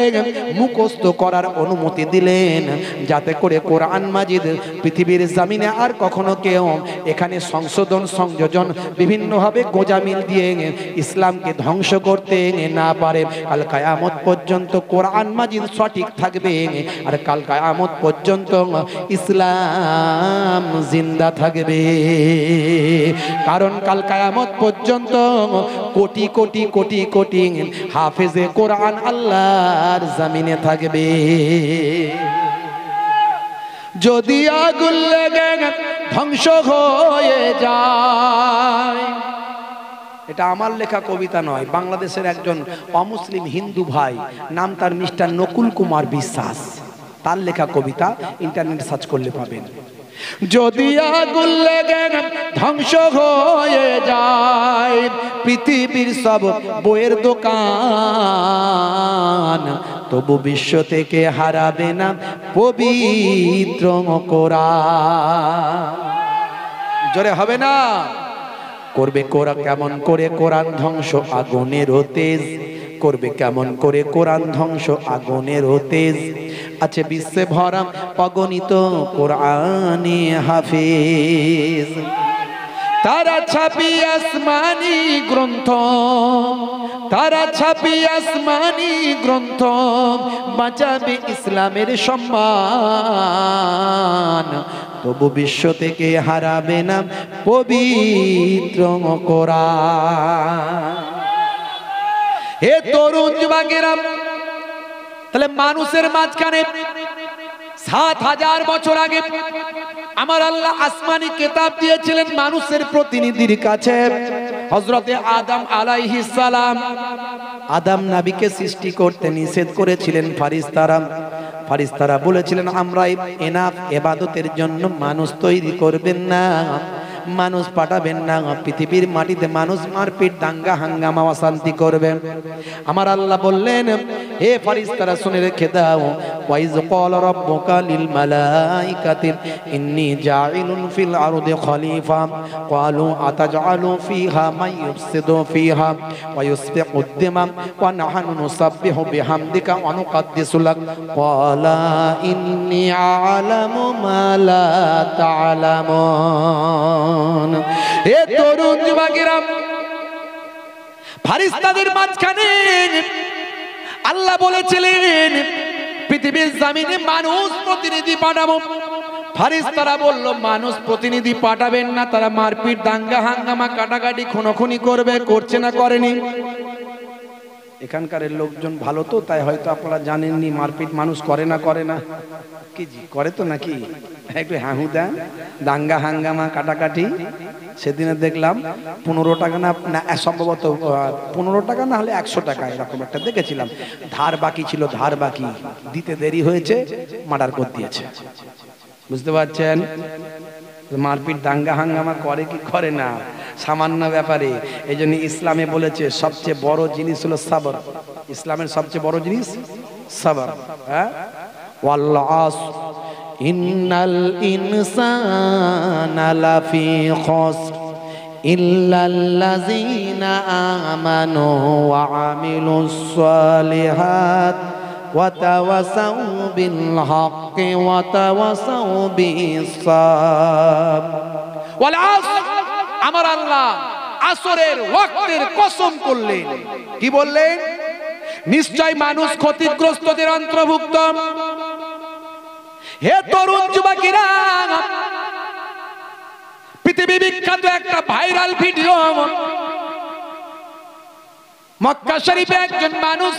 মুখস্থ করার অনুমতি দিলেন, যাতে করে কোরআন মাজিদ পৃথিবীর জমিনে আর কখনো কেউ এখানে সংশোধন সংযোজন বিভিন্নভাবে গোজামিল দিয়ে ইসলামকে ধ্বংস করতে না পারে। কাল কিয়ামত পর্যন্ত কোরআন মাজিদ সঠিক থাকবে, আর কাল কিয়ামত পর্যন্ত ইসলাম জিন্দা থাকবে। কারণ কাল কিয়ামত পর্যন্ত কোটি কোটি কোটি কোটি হাফেজে কোরআন আল্লাহর জমিনে থাকবে। যদি আগুন লেগে ধ্বংস হয়ে যায়। এটা আমার লেখা কবিতা নয়, বাংলাদেশের একজন অমুসলিম হিন্দু ভাই, নাম তার মিস্টার নকুল কুমার বিশ্বাস, তার লেখা কবিতা, ইন্টারনেট সার্চ করলে পাবেন। যদি আগুন লেগে ধ্বংস হয়ে যায় পৃথিবীর সব বইয়ের দোকান, তবু বিশ্ব থেকে হারাবে না পবিত্র কোরআন। জোরে হবে না? করবে কোরআন কেমন করে কোরআন ধ্বংস আগুনের তেজ, করবে কেমন করে কোরআন ধ্বংস আগুনের তেজ। আছে বিশ্বে ভরা অগণিত কোরআনে হাফেজ, তারা ছাপি আসমানি গ্রন্থ, তারা ছাপি আসমানি গ্রন্থ, বাঁচাবে ইসলামের সম্মান, তবু বিশ্ব থেকে হারাবে না পবিত্র কোরআন। হে তরুণ যুবকেরা, তাহলে মানুষের মাঝখানে ৭,০০০ বছর আগে আমার আল্লাহ আসমানি কিতাব দিয়েছিলেন মানুষের প্রতিনিধির কাছে। হযরতে আদম আলাইহিস সালাম, আদম নবীকে সৃষ্টি করতে নিষেধ করেছিলেন ফারিস্তারা। ফারিস্তারা বলেছিলেন আমরা এনাফ ইবাদতের জন্য মানুষ তৈরি করবেন না, মানুষ পাঠাবেন না, পৃথিবীর মাটিতে মানুষ মারপিট দাঙ্গা হাঙ্গামা অশান্তি করবে। আমার আল্লাহ বললেন হে ফারিস্তারা শুনে রেখে দাও, ওয়াইজ ক্বালা রাব্বুকা লিল মালাইকাতি ইন্নী জাইলুন ফিল আরদি খলিফা ক্বালু আতাজআলু ফিহা মান ইউফসিদু ফিহা ওয়া ইউসফিকুদ দিমা ওয়া নাহনু নুসাব্বিহু বিহামদিকা ওয়া নুকদ্দিসু লাক ক্বালা ইন্নী আ'লামু মা লা তা'লামুন। হে তরুণ যুবকেরা, ফারিস্তাদের মাঝখানে আল্লাহ বলেছিলেন পৃথিবীর জমিনে মানুষ প্রতিনিধি পাঠাবো। ফারিস্তারা বলল মানুষ প্রতিনিধি পাঠাবেন না, তারা মারপিট দাঙ্গা হাঙ্গামা কাটাকাটি খুনোখুনি করবে। করছে না করেনি? এখানকার লোকজন ভালো তো, তাই হয়তো আপনারা জানেননি মারপিট মানুষ করে না। করে না কি জি? করে তো নাকি? একটু হাহু দেন, দাঙ্গা হাঙ্গামা কাটাকাটি। সেদিনে দেখলাম 15 টাকা না সম্ভবত 15 টাকা না হলে 100 টাকা এরকম একটা দেখেছিলাম, ধার বাকি ছিল, ধার বাকি দিতে দেরি হয়েছে, মার্ডার করে দিয়েছে। বুঝতে পারছেন? মারপিট দাঙ্গা হাঙ্গামা করে কি করে না সামান্য ব্যাপারে। এই জন্য ইসলামে বলেছে সবচেয়ে বড় জিনিস হলো সবর। ইসলামের সবচেয়ে বড় জিনিস সবর। হ্যাঁ, ওয়াল্লাহ ইন্নাল ইনসানা লাফি খুসর ইল্লাল্লাযীনা আমানু ওয়া আমিলুস সালিহাত ওয়া তাওয়াসাউ বিল হাক্কি ওয়া তাওয়াসাউ বিস সাবর। ওয়াল আসর, আমার আল্লাহ আসরের ওয়াক্তের কসম করলেন। কি বললেন? নিশ্চয় মানুষ ক্ষতিগ্রস্তদের অন্তর্ভুক্ত। হে তরুণ যুবকেরা, পৃথিবী বিখ্যাত একটা ভাইরাল ভিডিও, মক্কা শরীফে একজন মানুষ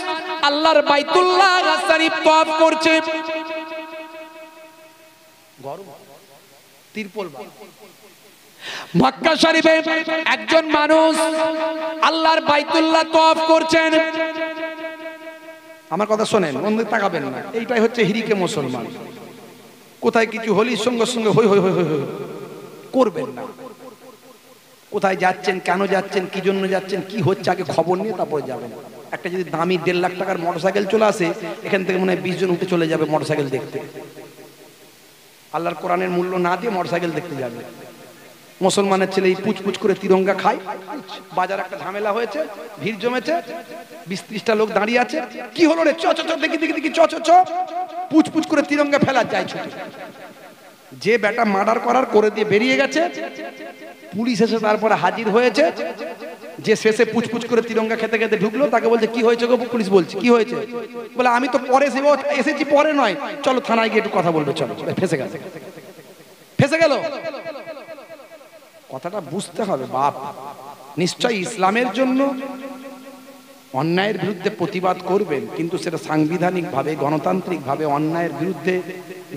আল্লাহর বাইতুল্লাহ শরীফ তওয়াফ করছে। মক্কা শরীফে একজন মানুষ আল্লাহর বাইতুল্লাহ তওয়াফ করছেন। আমার কথা শোনেন, অন্য তাকাবেন না। এইটাই হচ্ছে হিরিকে মুসলমান। কোথায় কিছু হলি সঙ্গে সঙ্গে হই হই হই হই করবেন না। কোথায় যাচ্ছেন, কেন যাচ্ছেন, কি জন্য যাচ্ছেন, কি হচ্ছে আগে খবর নিয়ে তারপরে যাবেন। একটা যদি দামি 1.5 লাখ টাকার মোটরসাইকেল চলে আসে, এখান থেকে মনে হয় 20 জন উঠে চলে যাবে মোটরসাইকেল দেখতে। আল্লাহর কোরআনের মূল্য না দিয়ে মোটরসাইকেল দেখতে যাবে। মুসলমানের ছেলে এই পুচপুচ করে তিরঙ্গা খায়। বাজার একটা ঝামেলা হয়েছে, ভিড় জমেছে, 20-30টা লোক দাঁড়িয়ে আছে। কি হলো রে? চ চ চ, দেখি দেখি দেখি, চ চ চ, পুচপুচ করে তিরঙ্গা ফেলা যায় ছুটে। যে বেটা মার্ডার করার করে দিয়ে বেরিয়ে গেছে, পুলিশ এসে তারপরে হাজির হয়েছে। যে শেষে পুচপুচ করে তিরঙ্গা খেতে খেতে ঢুকলো, তাকে বলছে কি হয়েছে গো? পুলিশ বলছে কি হয়েছে? বলে আমি তো পরে এসেছি, পরে নয়, চলো থানায় গিয়ে একটু কথা বলবে। চলো। ফেসে গেছে, ফেসে গেল। কথাটা বুঝতে হবে বাপ। নিশ্চয় ইসলামের জন্য অন্যায়ের বিরুদ্ধে প্রতিবাদ করবেন, কিন্তু সেটা সাংবিধানিকভাবে গণতান্ত্রিকভাবে অন্যায়ের বিরুদ্ধে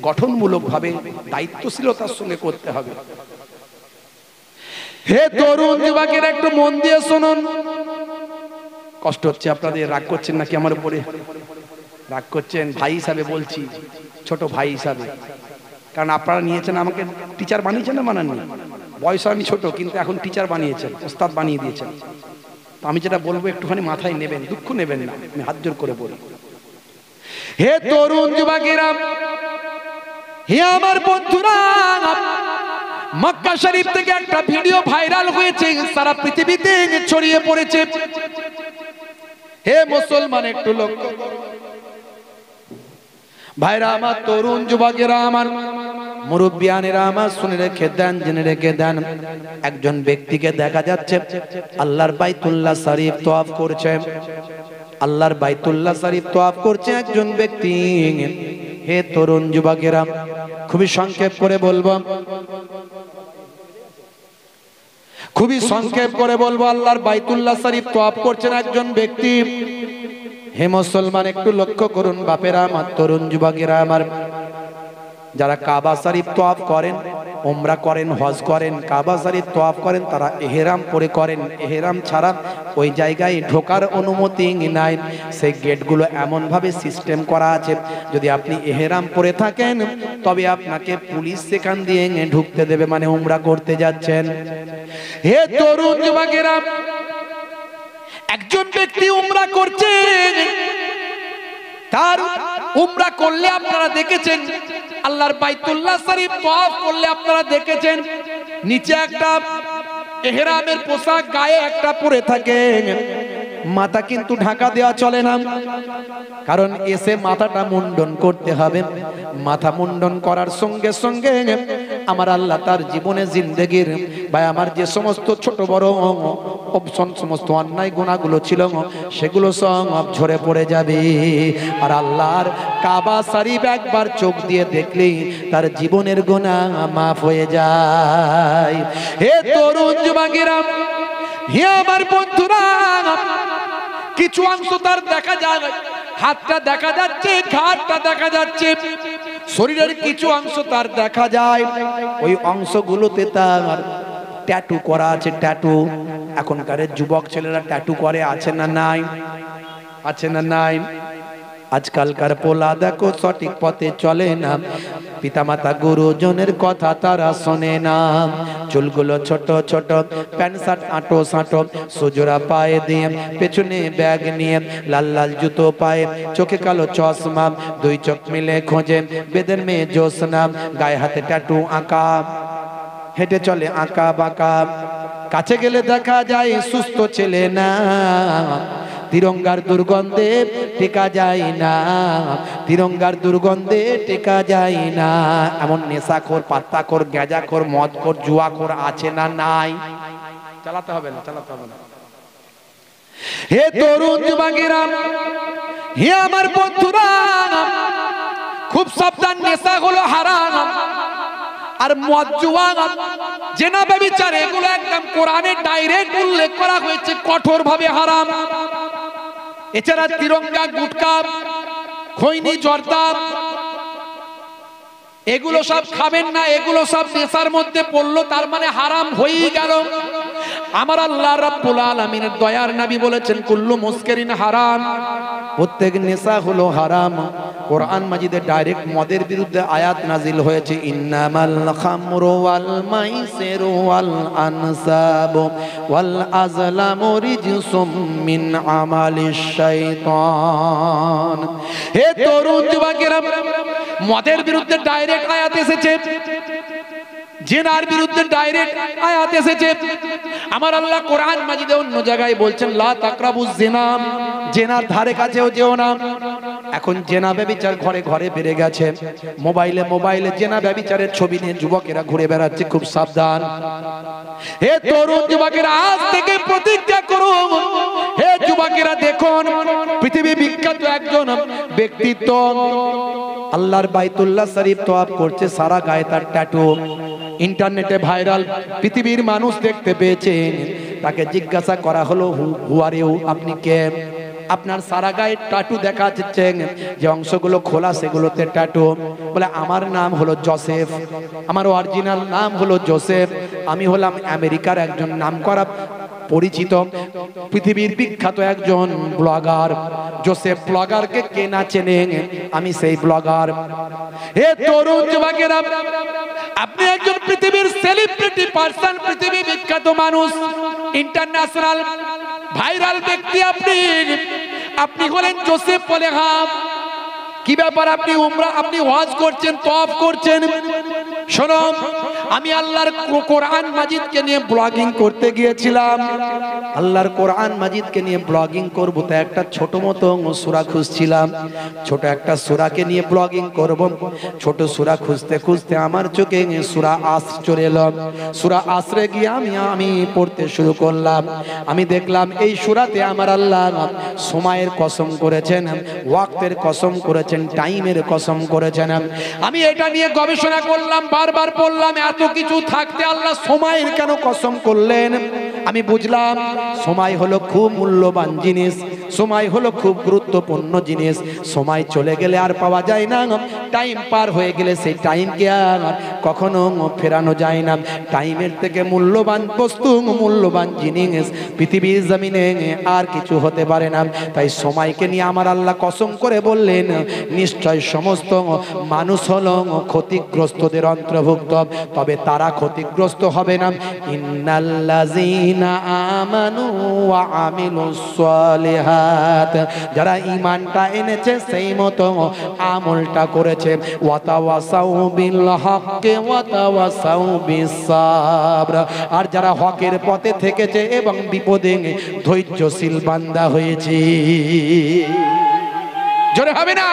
গঠনমূলকভাবে দায়িত্বশীলতার সঙ্গে করতে হবে। হে তরুণ যুবকেরা একটু মন দিয়ে শুনুন। কষ্ট হচ্ছে আপনাদের? রাগ করছেন নাকি আমার উপরে? রাগ করছেন? ভাই হিসাবে বলছি, ছোট ভাই হিসাবে, কারণ আপনারা নিয়েছেন আমাকে টিচার বানিয়েছেন না বানাননি? বয়স আমি ছোট, কিন্তু এখন টিচার বানিয়েছেন, ওস্তাদ বানিয়ে দিয়েছেন। তো আমি যেটা বলবো একটুখানি মাথায় নেবেন, দুঃখ নেবেন না, আমি হাত জোর করে বলি। হে তরুণ যুবকেরা, হে আমার বন্ধুরা, মক্কা শরীফ থেকে একটা ভিডিও ভাইরাল হয়েছে, সারা পৃথিবীতে ছড়িয়ে পড়েছে। হে মুসলমান একটু লক্ষ্য করো ভাইরা আমার, তরুণ যুবকেরা আমার, মুরব্বিয়ানেরা আমার, শুনে রেখে দেন, জেনে রেখে দেন। একজন ব্যক্তিকে দেখা যাচ্ছে আল্লাহর বাইতুল্লাহ শরীফ তওয়াফ করছে, আল্লাহর বাইতুল্লাহ শরীফ তওয়াফ করছে একজন ব্যক্তি। হে তরুণ যুবকেরা, খুবই সংক্ষেপ করে বলবো, খুবই সংক্ষেপ করে বলবো, আল্লাহর বাইতুল্লাহ শরীফ তওয়াফ করছেন একজন ব্যক্তি। হে মুসলমান একটু লক্ষ্য করুন বাপেরা আমার, তরুণ যুবকেরা আমার, যারা কাবা শরীফ তওয়াফ করেন, উমরা করেন, হজ করেন, কাবা শরীফ তওয়াফ করেন, তারা ইহরাম পরে করেন। ইহরাম ছাড়া ওই জায়গায় ঢোকার অনুমতি নাই। সেই গেটগুলো এমনভাবে সিস্টেম করা আছে, যদি আপনি ইহরাম পরে থাকেন তবে আপনাকে পুলিশ সেখান দিয়ে ঢুকতে দেবে, মানে উমরা করতে যাচ্ছেন। হে তরুণ যুবকেরা, একজন ব্যক্তি উমরা করছেন, তার উমরা করলে আপনারা দেখেছেন, আল্লাহর বাইতুল্লাহ শরীফ তওয়াফ করলে আপনারা দেখেছেন নিচে একটা ইহরামের পোশাক গায়ে একটা পরে থাকে, মাথা কিন্তু ঢাকা দেওয়া চলে না, কারণ এসে মাথাটা মুন্ডন করতে হবে। মাথা মুন্ডন করার সঙ্গে সঙ্গে আমার আল্লাহ তার জীবনে জিন্দেগির বা আমার যে সমস্ত ছোট বড় অপশন, সমস্ত অন্যায় গুনাহগুলো ছিল সেগুলো সব ঝরে পড়ে যাবে। আর আল্লাহর কাবা শরীফ একবার চোখ দিয়ে দেখলেই তার জীবনের গুনাহ মাফ হয়ে যায়। হে তরুণ যুবকেরা, হে আমার বন্ধুরা, কিছু অংশ তার দেখা যায়, হাতটা দেখা যাচ্ছে, ঘাড়টা দেখা যাচ্ছে, শরীরের কিছু অংশ তার দেখা যায়, ওই অংশগুলোতে তার ট্যাটু করা আছে। ট্যাটু এখনকার যুবক ছেলেরা ট্যাটু করে, আছে না নাই? আছে না নাই? আজকালকার পোলা দেখো সঠিক পথে চলে না, পিতামাতা গুরুজনের কথা তারা শোনে না। চুলগুলো ছোট ছোট, প্যান্ট শার্ট আঁটো সাঁটো, সুজোড়া পায়ে দিয়ে, পেছনে ব্যাগ নিয়ে, লাল লাল জুতো পায়ে, চোখে কালো চশমা, দুই চোখ মিলে খোঁজে, বেদের মেয়ে জোসনা, গায়ে হাতে ট্যাটু আঁকা, হেঁটে চলে আঁকা বাঁকা, কাছে গেলে দেখা যায় সুস্থ ছেলে না, তিরঙ্গার দুর্গন্ধে টেকা যায় না, তিরঙ্গার দুর্গন্ধে টেকা যায় না। এমন নেশাখোর, পাত্তাখোর, গাঁজাখোর, মদখোর, জুয়াখোর আছে না নাই? চালাতে হবে না, চালাতে হবে না। হে তরুণ যুবকেরা, হে আমার বন্ধুরা, খুব সাবধান, নেশা হলো হারাম। আর মদ, জুয়া, জেনা, ব্যভিচার এগুলো একদম কোরআনে ডাইরেক্ট উল্লেখ করা হয়েছে, কঠোর ভাবে হারাম। এছাড়া তিরঙ্গা, গুটকা, খৈনি, জর্দা এগুলো সব খাবেন না, এগুলো সব নেশার মধ্যে পড়লো, তার মানে হারাম হয়েই গেল। আমার আল্লাহ রাব্বুল আলামিনের দয়ার নবী বলেছেন কুল্লু মুসকিরিন হারাম, প্রত্যেক নেশা হলো হারাম। কোরআন মাজিদে ডাইরেক্ট মদের বিরুদ্ধে আয়াত নাজিল হয়েছে, ইন্নামাল খামরু ওয়াল মাইসিরু ওয়াল আনসাবু ওয়াল আজলামু রিজসুম মিন আমালিশ শাইতান। হে তরুণ যুবকেরা, মদের বিরুদ্ধে ডাইরেক্ট আয়াত এসেছে, জিনার বিরুদ্ধে ডাইরেক্ট আয়াত এসেছে। আমার আল্লাহ কোরআন মাজিদে অন্য জায়গায় বলছেন লা তাকরাবুজ জিনা, জিনার ধারে কাছেও যেও না। এখন জেনা ব্যভিচার ঘরে ঘরে বেড়ে গেছে, মোবাইলে মোবাইলে জেনা ব্যভিচারের ছবি নিয়ে যুবকেরা ঘুরে বেড়াচ্ছে, খুব সাবধান। হে তরুণ যুবকেরা, আজ থেকে প্রতিজ্ঞা করুন। হে যুবকেরা দেখুন, পৃথিবী বিখ্যাত একজন ব্যক্তিত্ব আল্লাহর বাইতুল্লাহ শরীফ তওয়াফ করছে, সারা গায়ে তার ট্যাটু, ইন্টারনেটে ভাইরাল, পৃথিবীর মানুষ দেখতে পেয়েছেন। তাকে জিজ্ঞাসা করা হলো হু আর ইউ, আপনি কে? আপনার সারা গায়ে ট্যাটু দেখা যাচ্ছে, যে অংশগুলো খোলা সেগুলোতে ট্যাটু। বলে আমার নাম হলো জোসেফ, আমার অরিজিনাল নাম হলো জোসেফ, আমি হলাম আমেরিকার একজন নামকরা পরিচিত পৃথিবীর বিখ্যাত একজন ব্লগার। জোসেফ ব্লগারকে কে না চেনে? আমি সেই ব্লগার। হে তরুণ যুবকেরা, আপনি একজন পৃথিবীর সেলিব্রিটি পারসন, পৃথিবী বিখ্যাত মানুষ, ইন্টারন্যাশনাল ভাইরাল ব্যক্তি। আপনি হলেন জোসেফ। বলে হ্যাঁ। কি ব্যাপার? আপনি ওয়াজ করছেন, তওয়াফ করছেন। শোনো, আমি আল্লাহর কোরআন মাজিদকে নিয়ে ব্লগিং করতে গিয়েছিলাম। আল্লাহর কোরআন মাজিদকে নিয়ে ব্লগিং করব, তো একটা ছোট মতো সূরা খুঁজছিলাম। ছোট একটা সূরাকে নিয়ে ব্লগিং করব। ছোট সূরা খুঁজতে খুঁজতে আমার চোখে সূরা আসর চলে এলো। সূরা আসরে গিয়ে আমি পড়তে শুরু করলাম। আমি দেখলাম এই সূরাতে আমার আল্লাহ সময়ের কসম করেছেন, ওয়াক্তের কসম করেছেন, টাইমের কসম করেছেন। আমি এটা নিয়ে গবেষণা করলাম, বারবার পড়লাম, এত কিছু থাকতে আল্লাহ সময়ের কেন কসম করলেন? আমি বুঝলাম সময় হলো খুব মূল্যবান জিনিস, সময় হলো খুব গুরুত্বপূর্ণ জিনিস। সময় চলে গেলে আর পাওয়া যায় না, টাইম পার হয়ে গেলে সেই টাইমকে আর কখনো ফেরানো যায় না। টাইমের থেকে মূল্যবান বস্তু, মূল্যবান জিনিস পৃথিবীর জমিনে আর কিছু হতে পারে না। তাই সময়কে নিয়ে আমার আল্লাহ কসম করে বললেন, নিশ্চয় সমস্ত মানুষ হলো ক্ষতিগ্রস্তদের অন্তর্ভুক্ত, তবে তারা ক্ষতিগ্রস্ত হবে না ইন্নাল্লাযীনা আমানু ওয়া আমিলুস সালিহাত, যারা ঈমানটা এনেছে সেই মতো আমলটা করেছে। ওয়া তাওয়াসাউ বিল হক্কি ওয়া তাওয়াসাউ বিস সাবর, আর যারা হকের পথে থেকেছে এবং বিপদে ধৈর্যশীল বান্দা হয়েছে। জোরে হবে না?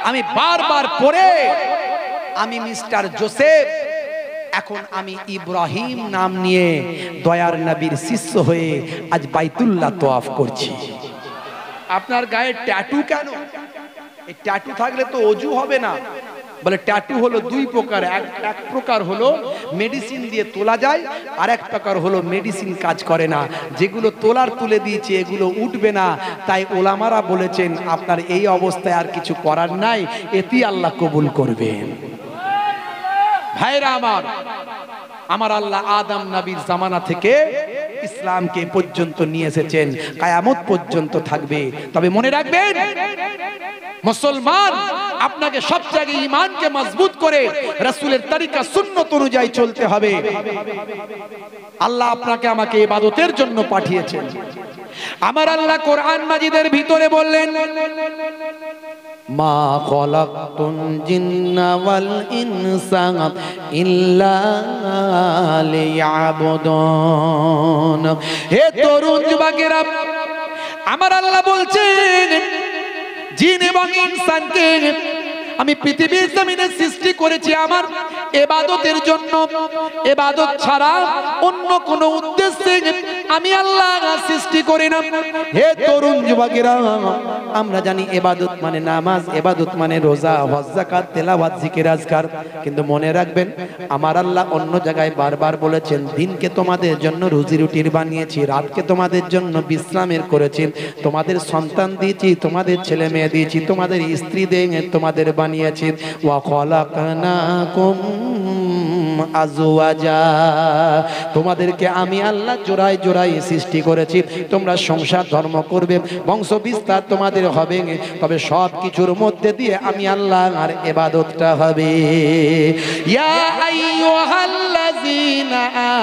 আমি বারবার পড়ে আমি মিস্টার জোসেফ, এখন আমি ইব্রাহিম নাম নিয়ে দয়ার নবীর শিষ্য হয়ে আজ বাইতুল্লাহ তওয়াফ করছি। আপনার গায়ে ট্যাটু কেন? এই ট্যাটু থাকলে তো ওযু হবে না। বলে ট্যাটু হলো দুই প্রকার, এক প্রকার হলো মেডিসিন দিয়ে তোলা যায়, আর এক প্রকার হলো মেডিসিন কাজ করে না। যেগুলো তোলার তুলে দিয়েছে এগুলো উঠবে না, তাই ওলামারা বলেছেন আপনার এই অবস্থায় আর কিছু করার নাই, এতেই আল্লাহ কবুল করবেন। ভাইরা আমার আল্লাহ আদম নবীর জামানা থেকে ইসলামকে পর্যন্ত নিয়ে এসেছেন, কিয়ামত পর্যন্ত থাকবে। তবে মনে রাখবেন, মুসলমান আপনাকে সব জায়গায় ঈমানকে মজবুত করে রাসূলের তরিকা সুন্নাত অনুযায়ী চলতে হবে। আল্লাহ আপনাকে আমাকে ইবাদতের জন্য পাঠিয়েছেন। আমার আল্লাহ কোরআন মাজিদের ভিতরে বললেন, মা খালাকতুল জিন্না ওয়াল ইনসা ইল্লা লিয়াবুদুন। হে তরুণ যুবকেরা, আমার আল্লাহ বলছেন জিন এবং ইনসানকে আমি পৃথিবীর জমিনে সৃষ্টি করেছি আমার ইবাদতের জন্য। ইবাদত ছাড়া অন্য কোন উদ্দেশ্যে আমি আল্লাহ সৃষ্টি করি না। হে তরুণ যুবকেরা, আমরা জানি ইবাদত মানে নামাজ, ইবাদত মানে রোজা, হজ, যাকাত, তেলাওয়াত, জিকির, আজকার। কিন্তু মনে রাখবেন, আমার আল্লাহ অন্য জায়গায় বারবার বলেছেন, দিনকে তোমাদের জন্য রুজি রুটির বানিয়েছি, রাতকে তোমাদের জন্য বিশ্রামের করেছি, তোমাদের সন্তান দিয়েছি, তোমাদের ছেলে মেয়ে দিয়েছি, তোমাদের স্ত্রী দিয়ে তোমাদের বানিয়েছি। ওয়া খালাকনাকুম আজওয়াজা, তোমাদেরকে আমি আল্লাহ জোড়ায় জোড়ায় সৃষ্টি করেছি। তোমরা সংসার ধর্ম করবে, বংশ বিস্তার তোমাদের হবে, তবে সব কিছুর মধ্যে দিয়ে আমি আল্লাহর ইবাদতটা হবে। ইয়া আইয়ুহাল্লাযীনা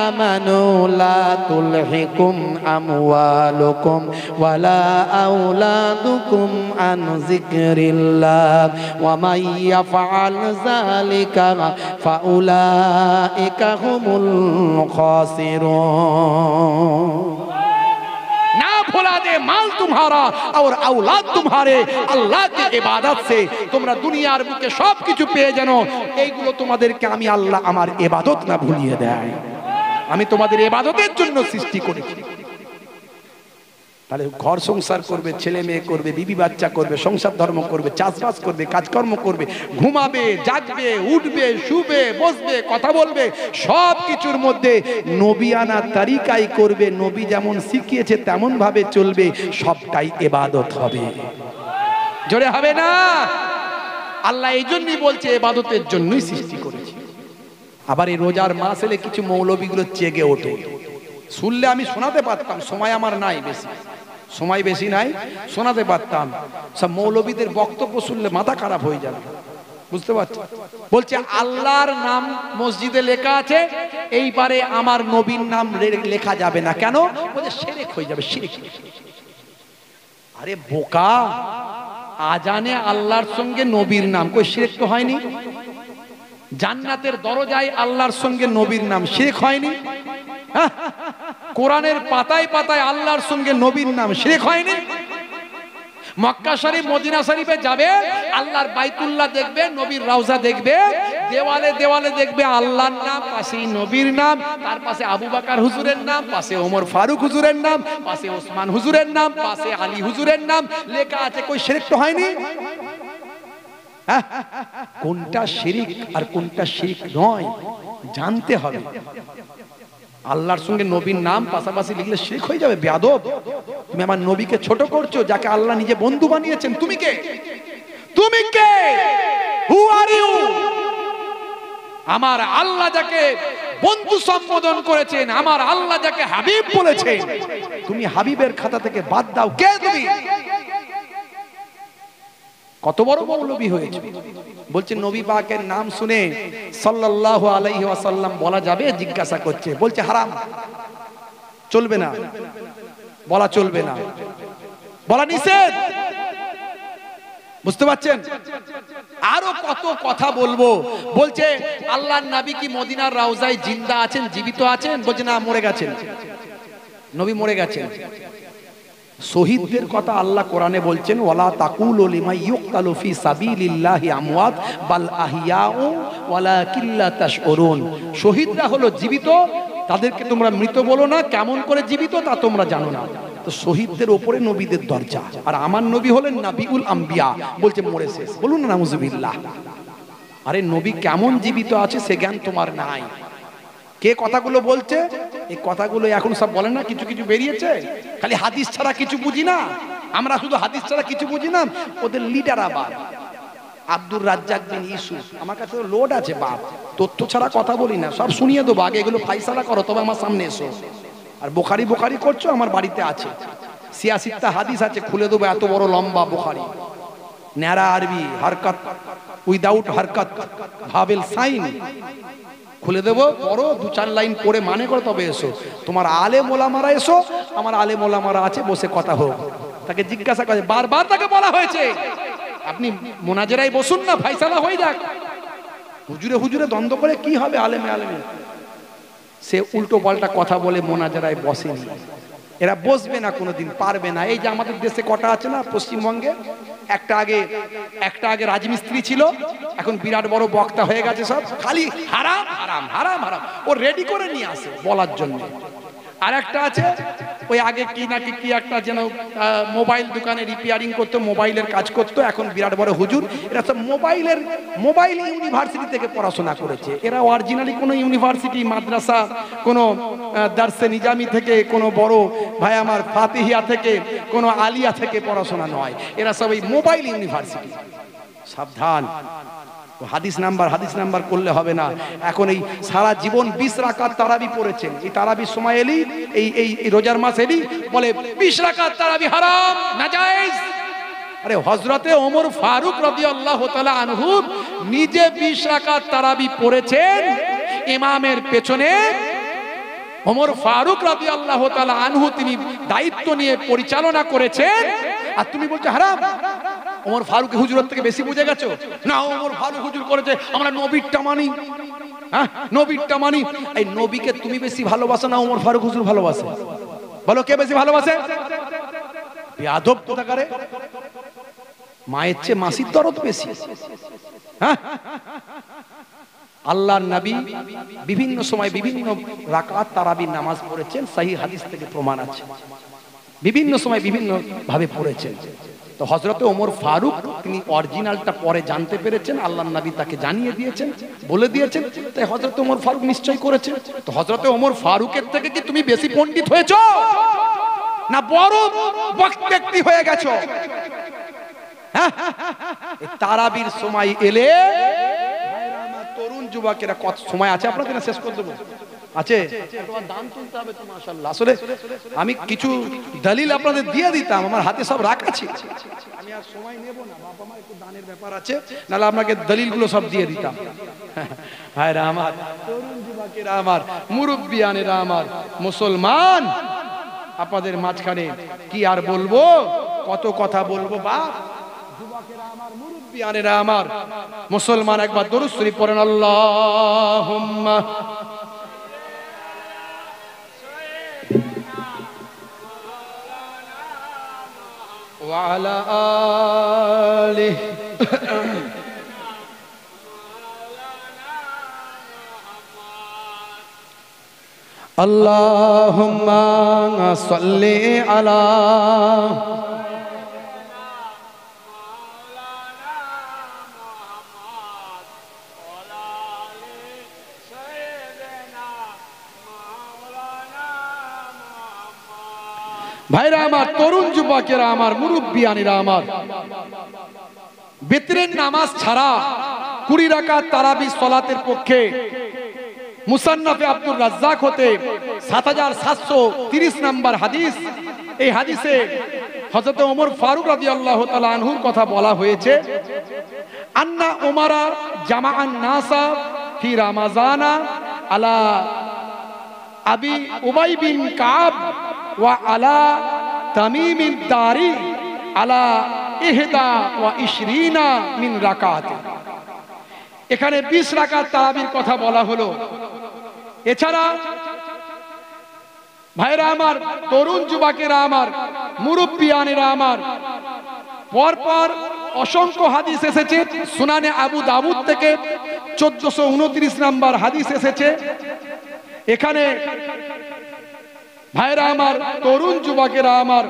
আমানু লা তুলহিকুম আমওয়ালুকুম ওয়ালা আওলাদুকুম আন যিকরিল্লাহ ওয়া মান ইয়াফআল যালিকা ফাউলাইকা হুমুল খাসিরুন। ना भुला दे माल तुम्हारा और औलाद तुम्हारे अल्लाह की इबादत से তোমরা দুনিয়ার বুকে সবকিছু পেয়ে জানো, এইগুলো তোমাদেরকে আমি আল্লাহ আমার ইবাদত না ভুলিয়ে দেয়। আমি তোমাদের ইবাদতের জন্য সৃষ্টি করেছি। তাহলে ঘর সংসার করবে, ছেলে মেয়ে করবে, বিবি বাচ্চা করবে, সংসার ধর্ম করবে, চাষবাস করবে, কাজকর্ম করবে, ঘুমাবে, জাগবে, উঠবে, শুবে, বসবে, কথা বলবে, সব কিছুর মধ্যে নবিয়ানা তারিকাই করবে, নবী যেমন শিখিয়েছে তেমন ভাবে চলবে, সবটাই ইবাদত হবে। জোরে হবে না? আল্লাহ এই জন্যই বলছে ইবাদতের জন্যই সৃষ্টি করেছে। আবার এই রোজার মাস এলে কিছু মৌলবীগুলো জেগে ওঠে, শুনলে আমি শোনাতে পারতাম, সময় আমার নাই বেশি, সময় বেশি নাই, শোনাতে পারতাম। সব মৌলবীদের বক্তব্য শুনলে মাথা খারাপ হয়ে যাবে, বুঝতে পারছি। বলছে আল্লাহর নাম মসজিদে লেখা আছে, এইবারে আমার নবীর নাম লেখা যাবে না। কেন? বলছে শিরক হয়ে যাবে, শিরক। আরে বোকা, আজানে আল্লাহর সঙ্গে নবীর নাম, কই শিরক তো হয়নি? জান্নাতের দরজায় আল্লাহর সঙ্গে নবীর নাম, শিরক হয়নি? কোরআনের পাতায় পাতায় আল্লাহর সঙ্গে নবীর নাম, শিরক হয়নি? মক্কা শরীফ, মদিনা শরীফে যাবে, আল্লাহর বাইতুল্লাহ দেখবে, নবীর রওজা দেখবে, দেওয়ালে দেওয়ালে দেখবে আল্লাহর নাম, পাশেই নবীর নাম, তার পাশে আবু বকর হুজুরের নাম, পাশে ওমর ফারুক হুজুরের নাম, পাশে ওসমান হুজুরের নাম, পাশে আলী হুজুরের নাম লেখা আছে। কই শিরক তো হয়নি? কোনটা শিরক আর কোনটা শিরক নয় জানতে হবে। আল্লাহর সঙ্গে নবীর নাম পাশাপাশি লিখলে শিরক হয়ে যাবে। বেয়াদব, তুমি আমার নবীকে ছোট করছো, যাকে আল্লাহ নিজে বন্ধু বানিয়েছেন। তুমি কে? তুমি কে? হু আর ইউ? আমার আল্লাহ যাকে বন্ধু সম্বোধন করেছেন, আমার আল্লাহ যাকে হাবিব বলেছেন, তুমি হাবিবের খাতা থেকে বাদ দাও। কে তুমি? কত বড় মৌলবী হয়েছে। বলছে নবী পাকের নাম শুনে সাল্লাল্লাহু আলাইহি ওয়াসাল্লাম বলা যাবে? জিজ্ঞাসা করছে, বলছে হারাম, চলবে না, বলা চলবে না, বলা নিষেধ। বুঝতে পারছেন? আরো কত কথা বলবো। বলছে আল্লাহর নবী কি মদিনার রওজায় জিন্দা আছেন, জীবিত আছেন? বলছে না, মরে গেছেন, নবী মরে গেছেন। শহীদদের কথা আল্লাহ কোরআনে বলছেন, ওয়ালা তাকুলু লিমান ইউকতালু ফি সাবিলিল্লাহি আমওয়াত বাল আহিয়াউ ওয়ালাকিন লা তাশউরুন। শহীদরা হলো জীবিত, তাদেরকে তোমরা মৃত বলো না। কেমন করে জীবিত তা তোমরা জানো না। তো শহীদদের উপরে নবীদের দরজা, আর আমার নবী হলেন নাবিউল আম্বিয়া। বলছে মরে শেষ। বলুন না নাউজুবিল্লাহ। আরে নবী কেমন জীবিত আছে সে জ্ঞান তোমার নাই। কে কথাগুলো বলছে? এই কথাগুলো এখন সব বলে না, কিছু কিছু বেরিয়েছে, খালি হাদিস ছাড়া কিছু বুঝি না আমরা, শুধু হাদিস ছাড়া কিছু বুঝি না। ওদের লিডার আবার আব্দুর রাজ্জাক বিন ইউসুফ, আমার কাছে লোড আছে বাপ, তথ্য ছাড়া কথা বলি না, সব শুনিয়ে দেবো। আগে এগুলো ফাইসালা করো, তবে আমার সামনে এসো। আর বোখারি বোখারি করছো, আমার বাড়িতে আছে 86টা হাদিস আছে, খুলে দেবো। এত বড় লম্বা বোখারি, ন্যাড়া আরবি, হরকত উইদাউট হরকত, ভাবেল সাইন খুলে দেবো। পড়ো, 2-4 লাইন পড়ে মানে করো, তবে এসো। তোমার আলেম ওলামারা এসো, আমার আলেম ওলামারা আছে, বসে কথা হোক। তাকে জিজ্ঞাসা করে, বারবার তাকে বলা হয়েছে আপনি মোনাজেরায় বসুন না, ফাইসালা হয়ে যাক। হুজুরে হুজুরে দ্বন্দ্ব করে কি হবে? আলেমে আলেমে। সে উল্টো পাল্টা কথা বলে মোনাজেরায় বসেনি। এরা বসবে না, কোনোদিন পারবে না। এই যে আমাদের দেশে কটা আছে না পশ্চিমবঙ্গে, একটা আগে রাজমিস্ত্রি ছিল, এখন বিরাট বড় বক্তা হয়ে গেছে। সব খালি হারাম হারাম হারাম হারাম, ও রেডি করে নিয়ে আসে বলার জন্য। আর একটা আছে, ওই আগে কি নাকি কি একটা যেন মোবাইল দোকানে রিপেয়ারিং করতো, মোবাইলের কাজ করতো, এখন বিরাট বড় হুজুর। এরা সব মোবাইল ইউনিভার্সিটি থেকে পড়াশোনা করেছে। এরা অরিজিনালি কোনো ইউনিভার্সিটি, মাদ্রাসা, কোনো দারসে নিজামি থেকে, কোনো বড় ভাই আমার ফাতিহিয়া থেকে, কোনো আলিয়া থেকে পড়াশোনা নয়। এরা সব এই মোবাইল ইউনিভার্সিটি। সাবধান, হাদিস নাম্বার করলে হবে না। এখন এই সারা জীবন 20 রাকাত তারাবি পড়েছেন। এই তারাবির সময় এলি, এই রোজার মাস এলি, বলে 20 রাকাত তারাবি হারাম, নাজায়েজ। আরে হযরতে ওমর ফারুক রাদিয়াল্লাহু তাআলা আনহু নিজে 20 রাকাত তারাবি পড়েছেন ইমামের পেছনে। ওমর ফারুক রাদিয়াল্লাহু তাআলা আনহু তিনি দায়িত্ব নিয়ে পরিচালনা করেছেন, আর তুমি বলছো হারাম। ওমর ফারুক হুজুরের থেকে বেশি বুঝে গেছো না? ওমর ফারুক হুজুর করেছে, আমরা নবীরটা মানি। হ্যাঁ, নবীরটা মানি। এই নবীকে তুমি বেশি ভালোবাসো না ওমর ফারুক হুজুর ভালোবাসে? বলো কে বেশি ভালোবাসে? বেয়াদব কোথাকারে। মায়ের চেয়ে মাসির দরদ বেশি। হ্যাঁ, আল্লাহর নবী বিভিন্ন সময় বিভিন্ন রাকাত তারাবির নামাজ পড়েছেন, সহিহ হাদিস থেকে প্রমাণ আছে। বিভিন্ন সময় বিভিন্ন ভাবে পড়েছেন। তো হযরতে ওমর ফারুক তিনি অরিজিনালটা পরে জানতে পেরেছেন, আল্লাহর নবী তাকে জানিয়ে দিয়েছেন, বলে দিয়েছেন, তাই হযরতে ওমর ফারুক নিশ্চয় করেছেন। তো হযরতে ওমর ফারুকের থেকে কি তুমি বেশি পণ্ডিত হয়েছো, না বড় ব্যক্তি হয়ে গেছো? হ্যাঁ, তারাবির সময় এলে তরুণ যুবকেরা, কত সময় আছে আপনাদের? শেষ করে দেবো, আছে তোমার দান তুলতে হবে তো মাশাআল্লাহ। আসলে আমি কিছু দলিল আপনাদের দিয়ে দিতাম, আমার হাতে সব রাখা ছিল, আমি আর সময় নেব না, বাবা মা একটু দানের ব্যাপার আছে, নাহলে আপনাকে দলিলগুলো সব দিয়ে দিতাম। ভাইরা আমার, তরুণ যুবকেরা আমার, মুরব্বিয়ানেরা আমার, মুসলমান আপনাদের মাঝখানে কি আর বলবো, কত কথা বলবো বাপ। যুবকেরা আমার, মুরব্বিয়ানেরা আমার, মুসলমান একবার দরুদ শরীফ পড়েন, আল্লাহুম্মা ওয়া আলা আলিহি আল্লাহুম্মা সাল্লি আলা ভাইরা আমার, তরুণ যুবকেরা আমার, মুরব্বিয়ানেরা আমার, বিতরের নামাজ ছাড়া 20 রাকাত তারাবি সালাতের পক্ষে মুসান্নাফে আব্দুর রাজ্জাক হতে 7730 নম্বর হাদিস, এই হাদিসে হযরত ওমর ফারুক রাদিয়াল্লাহু তাআলা আনহুর কথা বলা হয়েছে, আন্না উমারা জামাআন নাসা ফি রামাযানা আলা আবি উবাই বিন কাব ওয়া আলা তামিমিদ দারি আলা 21 মিন রাকাত। এখানে 20 রাকাত তারাবির কথা বলা হলো। এছাড়া ভাইরা আমার, তরুণ যুবকেরা আমার, মুরব্বিয়ানেরা আমার, পরপর অসংখ্য হাদিস এসেছে। সুনানে আবু দাউদ থেকে 1429 নম্বর হাদিস এসেছে। এখানে ভাইরা আমার, তরুণ যুবকেরা আমার,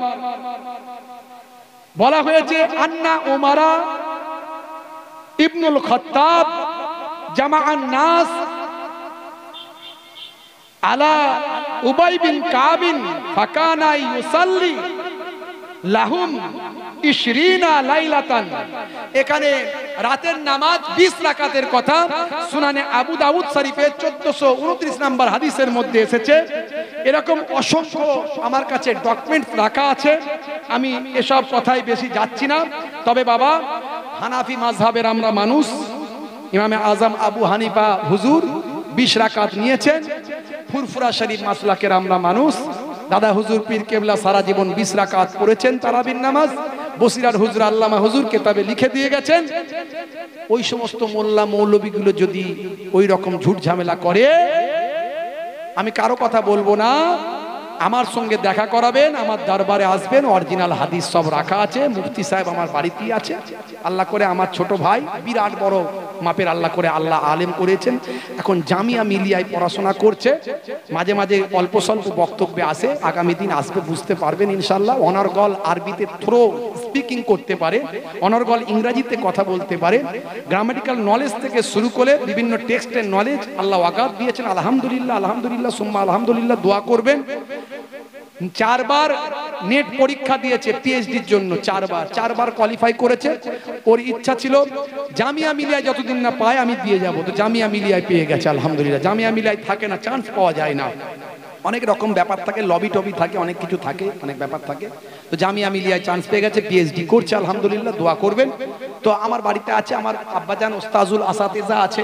বলা হয়েছে আন্না উমারা ইবনুল খাত্তাব জামাআন নাস আলা উবাই বিন কাবিন ফাকানা ইউসাল্লি লাহুম 20 লাইলাতান। এখানে রাতের নামাজ 20 রাকাতের কথা সুনানে আবু দাউদ শরীফে 1429 নম্বর হাদিসের মধ্যে এসেছে। এরকম অসংখ্য আমার কাছে ডকুমেন্ট রাখা আছে, আমি এসব কথায় বেশি যাচ্ছি না। তবে বাবা, হানাফি মাযহাবের আমরা মানুষ, ইমামে আজম আবু হানিফা হুজুর 20 রাকাত নিয়েছেন। ফুরফুরা শরীফ মাসলাকের আমরা মানুষ, দাদা হুজুর পীর কেবলা সারা জীবন 20 রাকাত পড়েছেন তারাবির নামাজ। বসিরার হুজুর আল্লামা হুজুর কিতাবে লিখে দিয়ে গেছেন। ওই সমস্ত মোল্লা মৌলবীগুলো যদি ওই রকম ঝুট ঝামেলা করে, আমি কারো কথা বলবো না, আমার সঙ্গে দেখা করাবেন, আমার দরবারে আসবেন, অরিজিনাল হাদিস সব রাখা আছে। মুফতি সাহেব আমার বাড়িতেই আছে। আল্লাহ করে আমার ছোট ভাই বিরাট বড় মাপের আল্লাহ করে আল্লাহ আলেম করেছেন, এখন জামিয়া মিলিয়ায় পড়াশোনা করছে। মাঝে মাঝে অল্প স্বল্প বক্তব্যে আসে, আগামী দিন আসবে, বুঝতে পারবেন ইনশাল্লাহ। অনর্গল আরবিতে থ্রো স্পিকিং করতে পারে, অনর্গল ইংরেজিতে কথা বলতে পারে, গ্রামাটিক্যাল নলেজ থেকে শুরু করে বিভিন্ন টেক্সটের নলেজ আল্লাহ ওয়াগাত দিয়েছেন। আলহামদুলিল্লাহ, আলহামদুলিল্লাহ, সুম্মা আলহামদুলিল্লাহ। দোয়া করবেন। 4 বার নেট পরীক্ষা দিয়েছে পিএইচডির জন্য, 4 বার কোয়ালিফাই করেছে। ওর ইচ্ছা ছিল জামিয়া মিলিয়ায় যতদিন না পায় আমি দিয়ে যাব, তো জামিয়া মিলিয়ায় পেয়ে গেছে আলহামদুলিল্লাহ। জামিয়া মিলিয়ায় থাকে না, চান্স পাওয়া যায় না, অনেক রকম ব্যাপার থাকে, লবি টবি থাকে, অনেক কিছু থাকে, অনেক ব্যাপার থাকে। তো জামিয়া মিলিয়ায় চান্স পেয়ে গেছে, পিএইচডি করছে আলহামদুলিল্লাহ। দোয়া করবেন। তো আমার বাড়িতে আছে আমার আব্বাজান ওস্তাজুল আসাতিজা আছে,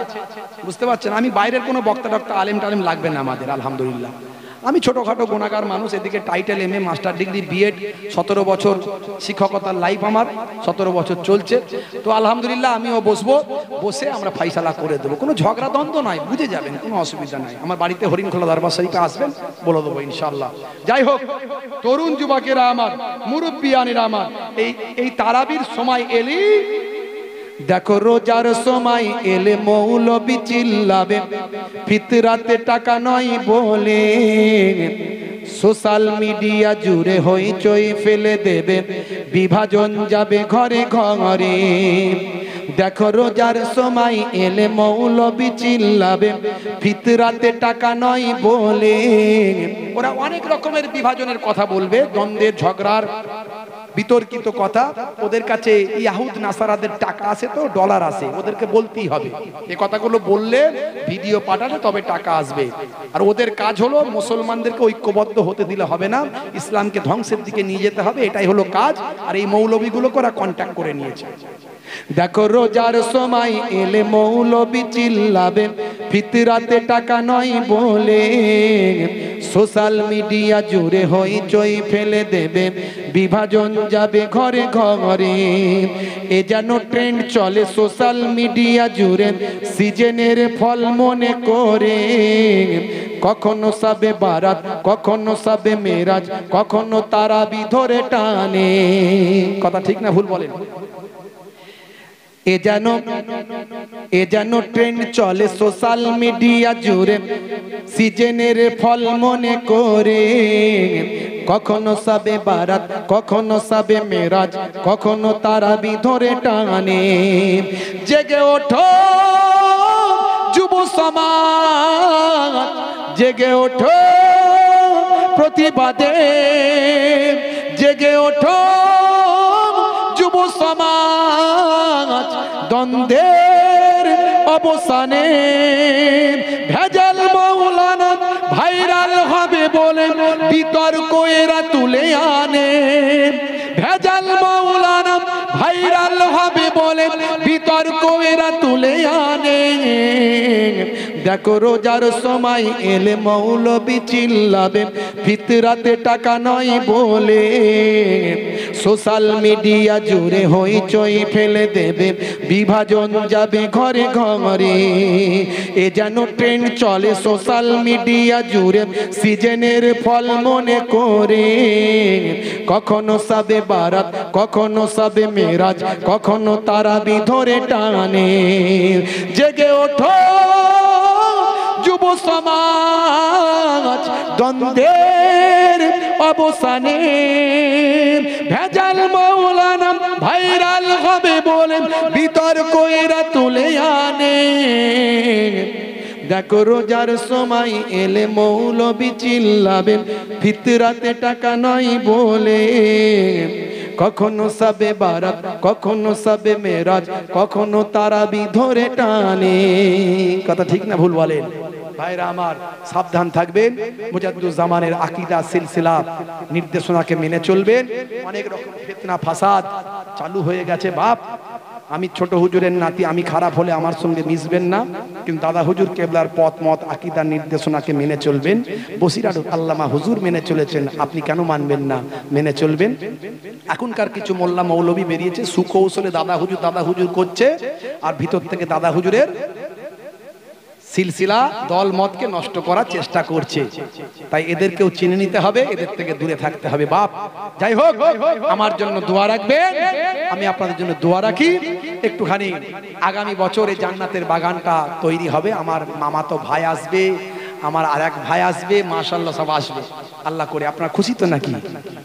বুঝতে পারছেন। আমি বাইরের কোনো বক্তা টক্তা আলেম টালেম লাগবে না আমাদের আলহামদুলিল্লাহ। আমি ছোটখাটো গুণাগার মানুষ, এদিকে title MA master degree BEd, 17 বছর শিক্ষকতার লাইফ আমার, 17 বছর চলছে। তো আলহামদুলিল্লাহ আমিও বসবো, বসে আমরা ফাইসালা করে দেবো। কোনো ঝগড়া দ্বন্দ্ব নাই, বুঝে যাবেন, কোনো অসুবিধা নাই। আমার বাড়িতে হরিণখোলা দরবার শরীফে আসবেন, বলে দেবো ইনশাআল্লাহ। যাই হোক, তরুণ যুবকেরা আমার, মুরব্বিয়ানেরা আমার, এই তারাবির সময় এলি, দেখো রোজার সময় এলে মৌলবি চিল্লাবে ফিতরাতে টাকা নয় বলে, সোশ্যাল মিডিয়া জুড়ে হইচই ফেলে দেবে, বিভাজন যাবে ঘরে ঘরে। দেখো রোজার সময় এলে মৌলবি চিল্লাবে, ফিতরাতে টাকা নয় বলে। ওরা অনেক রকমের বিভাজনের কথা বলবে, দ্বন্দ্বের ঝগড়ার বিতর্কিত কথা। ওদের কাছে ইয়াহুদ নাসারাদের টাকা আছে, তো ডলার আছে, ওদেরকে বলতেই হবে। এই কথাগুলো বললে ভিডিও পাঠালে তবে টাকা আসবে। আর ওদের কাজ হলো মুসলমানদেরকে ঐক্যবদ্ধ হতে দিলে হবে না, ইসলামকে ধ্বংসের দিকে নিয়ে যেতে হবে, এটাই হলো কাজ। আর এই মৌলবীগুলোকে ওরা কন্ট্যাক্ট করে নিয়েছে। দেখো রোজার সময় এলে মৌলবি চিল্লাবে, ফিতরাতে টাকা নয় বলে। সোশ্যাল মিডিয়া জুড়ে হইচই ফেলে দেবে, বিভাজন যাবে ঘরে ঘরে। এ যেন ট্রেন্ড চলে সোশ্যাল মিডিয়া জুড়ে, সিজনের ফল মনে করে। কখনো সাবে বারাত, কখনো সাবে মেরাজ, কখনো তারাবি ধরে টানে। কথা ঠিক না ভুল বলেন? এ যেন ট্রেন্ড চলে সোশ্যাল মিডিয়া জুড়ে, সিজনের ফল মনে করে। কখনো সাবে বারাত, কখনো সাবে মেরাজ, কখনো তারাবি ধরে টানে। জেগে ওঠো যুব সমাজ, জেগে ওঠো প্রতিবাদে, জেগে ওঠো যুব সমাজ, দ্বন্দ্বের অবসানে। ভেজাল মৌলানা ভাইরাল হবে বলে বিতর্ক এরা তুলে আনে। ভেজাল মৌলানা ভাইরাল হবে বলে বিতর্ক এরা তুলে আনে। দেখো রোজার সময় এলে মৌলবি চিল্লাবে, ফিতরাতে টাকা নয় বলে। সোশ্যাল মিডিয়া জুড়ে হইচই ফেলে দেবে, বিভাজন যাবে ঘরে ঘরে। এ যেন ট্রেন্ড চলে সোশ্যাল মিডিয়া জুড়ে, সিজনের ফল মনে করে। কখনো সাবে বারাত, কখনো সাবে মেরাজ, কখনো তারাবি ধরে টানে। জেগে ওঠো যুব সমাজ, দ্বন্দ্বের অবসানে। ভেজাল মৌলানা ভাইরাল হবে বলে বিতর্ক এরা তুলে আনে। দেখো রোজার সময় এলে মৌলবি চিল্লাবেন, ফিতরাতে টাকা নয় বলে। কখনো সাবে বারাত, কখনো সাবে মেরাজ, কখনো তারাবি ধরে টানে। কথা ঠিক না ভুল বলেন? ভাইরা আমার, সাবধান থাকবেন, মুজাদ্দুজ্জামানের আকীদা সিলসিলা নির্দেশনাকে মেনে চলবেন। অনেক রকম ফিতনা ফাসাদ চালু হয়ে গেছে বাপ। আমি ছোট হুজুরের নাতি, আমি খারাপ হলে আমার সঙ্গে মিশবেন না, কিন্তু দাদা হুজুর কেবলার পথ মত আকীদার নির্দেশনাকে মেনে চলবেন। বসিরহাট আল্লামা হুজুর মেনে চলেছেন, আপনি কেন মানবেন না? মেনে চলবেন। এখনকার কিছু মোল্লা মৌলবী বেরিয়েছে, সুকৌশলে দাদা হুজুর করছে, আর ভিতর থেকে দাদা হুজুরের সিলসিলা দল মতকে নষ্ট করার চেষ্টা করছে। তাই এদেরকেও চিনে নিতে হবে, এদের থেকে দূরে থাকতে হবে বাপ। যাই হোক, আমার জন্য দোয়া রাখবেন, আমি আপনাদের জন্য দোয়া রাখি। একটুখানি আগামী বছর এই জান্নাতের বাগানটা তৈরি হবে। আমার মামাতো ভাই আসবে, আমার আর এক ভাই আসবে, মাশাআল্লাহ সব আসবে আল্লাহ করে। আপনারা খুশি তো নাকি?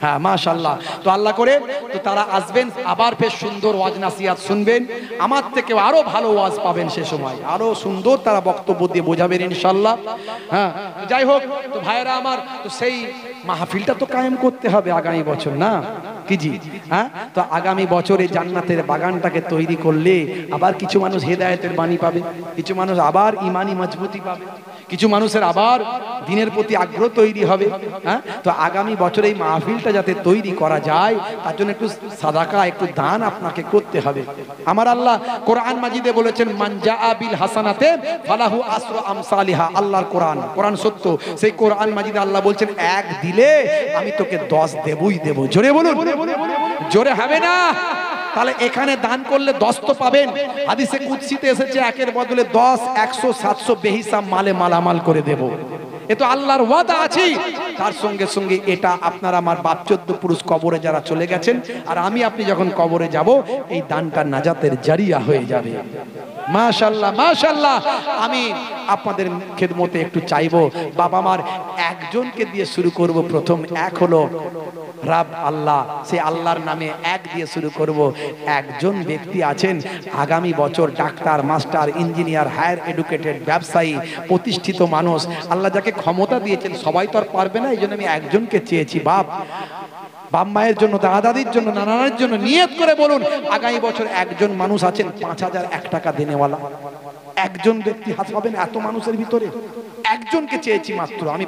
হ্যাঁ মাশাআল্লাহ। তো আল্লাহ করে তো তারা আসবেন, আবার বেশ সুন্দর ওয়াজ নাসিহাত শুনবেন, আমার থেকে আরো ভালো ওয়াজ পাবেন। সে সময় আরো সুন্দর তারা বক্তব্য দিয়ে বোঝাবেন ইনশাআল্লাহ। হ্যাঁ যাই হোক, তো ভাইরা আমার, তো সেই মাহফিলটা তো কায়েম করতে হবে আগামী বছর, না কি জি? হ্যাঁ, তো আগামী বছরে জান্নাতের বাগানটাকে তৈরি করলে আবার কিছু মানুষ হেদায়েতের বাণী পাবে, কিছু মানুষ আবার ইমানি মজবুতি পাবে, কিছু মানুষের আবার দিনের প্রতি আগ্রহ তৈরি হবে। হ্যাঁ, তো আগামী বছর এই মাহফিলটা যাতে তৈরি করা যায়, তার জন্য একটু সাদাকা, একটু দান আপনাকে করতে হবে। আমার আল্লাহ কোরআন মাজিদে বলেছেন, মান জাআ বিল হাসানাতে ফালাহু আসরু আমসালিহা। আল্লাহর কোরআন সত্য। সেই কোরআন মাজিদে আল্লাহ বলছেন, এক দিলে আমি তোকে 10 দেবই দেব। জোরে বলুন, জোরে হবে না? তাহলে এখানে দান করলে 10 তো পাবেন। হাদিসে কুদসিতে এসেছে, একের বদলে 10, 100, 700 বেহিসাব মালে মালামাল করে দেব। এ তো আল্লাহর ওয়াদা আছে। তার সঙ্গে সঙ্গে এটা আপনার আমার বাপ 14 পুরুষ কবরে যারা চলে গেছেন, আর আমি আপনি যখন কবরে যাব, এই দানটা নাজাতের জারিয়া হয়ে যাবে। মাশাআল্লাহ মাশাআল্লাহ। আমি আপনাদের খেদমতে একটু চাইবো, বাবা মার একজনকে দিয়ে শুরু করব। প্রথম এক হলো রাব আল্লাহ, সে আল্লাহর নামে এক দিয়ে শুরু করব। একজন ব্যক্তি আছেন আগামী বছর ডাক্তার, মাস্টার, ইঞ্জিনিয়ার, হায়ার এডুকেটেড, ব্যবসায়ী, প্রতিষ্ঠিত মানুষ, আল্লাহ যাকে ক্ষমতা দিয়েছেন, সবাই তো আর পারবে না, এই জন্য আমি একজনকে চেয়েছি। বাপ মায়ের জন্য, দাদা দাদির জন্য, নানার জন্য নিয়ত করে বলুন, আগামী বছর একজন মানুষ আছেন 5001 টাকা দেনেওয়ালা, একজন ব্যক্তি হাত পাবেন এত মানুষের ভিতরে। একজনকে চেয়েছি মাত্র, আমি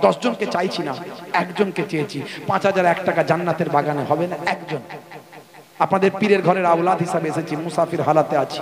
10 জনকে চাইছি না, একজনকে চেয়েছি। 5001 টাকা জান্নাতের বাগানে হবে না? একজন। আপনাদের পীরের ঘরের আওলাদ হিসাবে এসেছি, মুসাফির হালাতে আছি।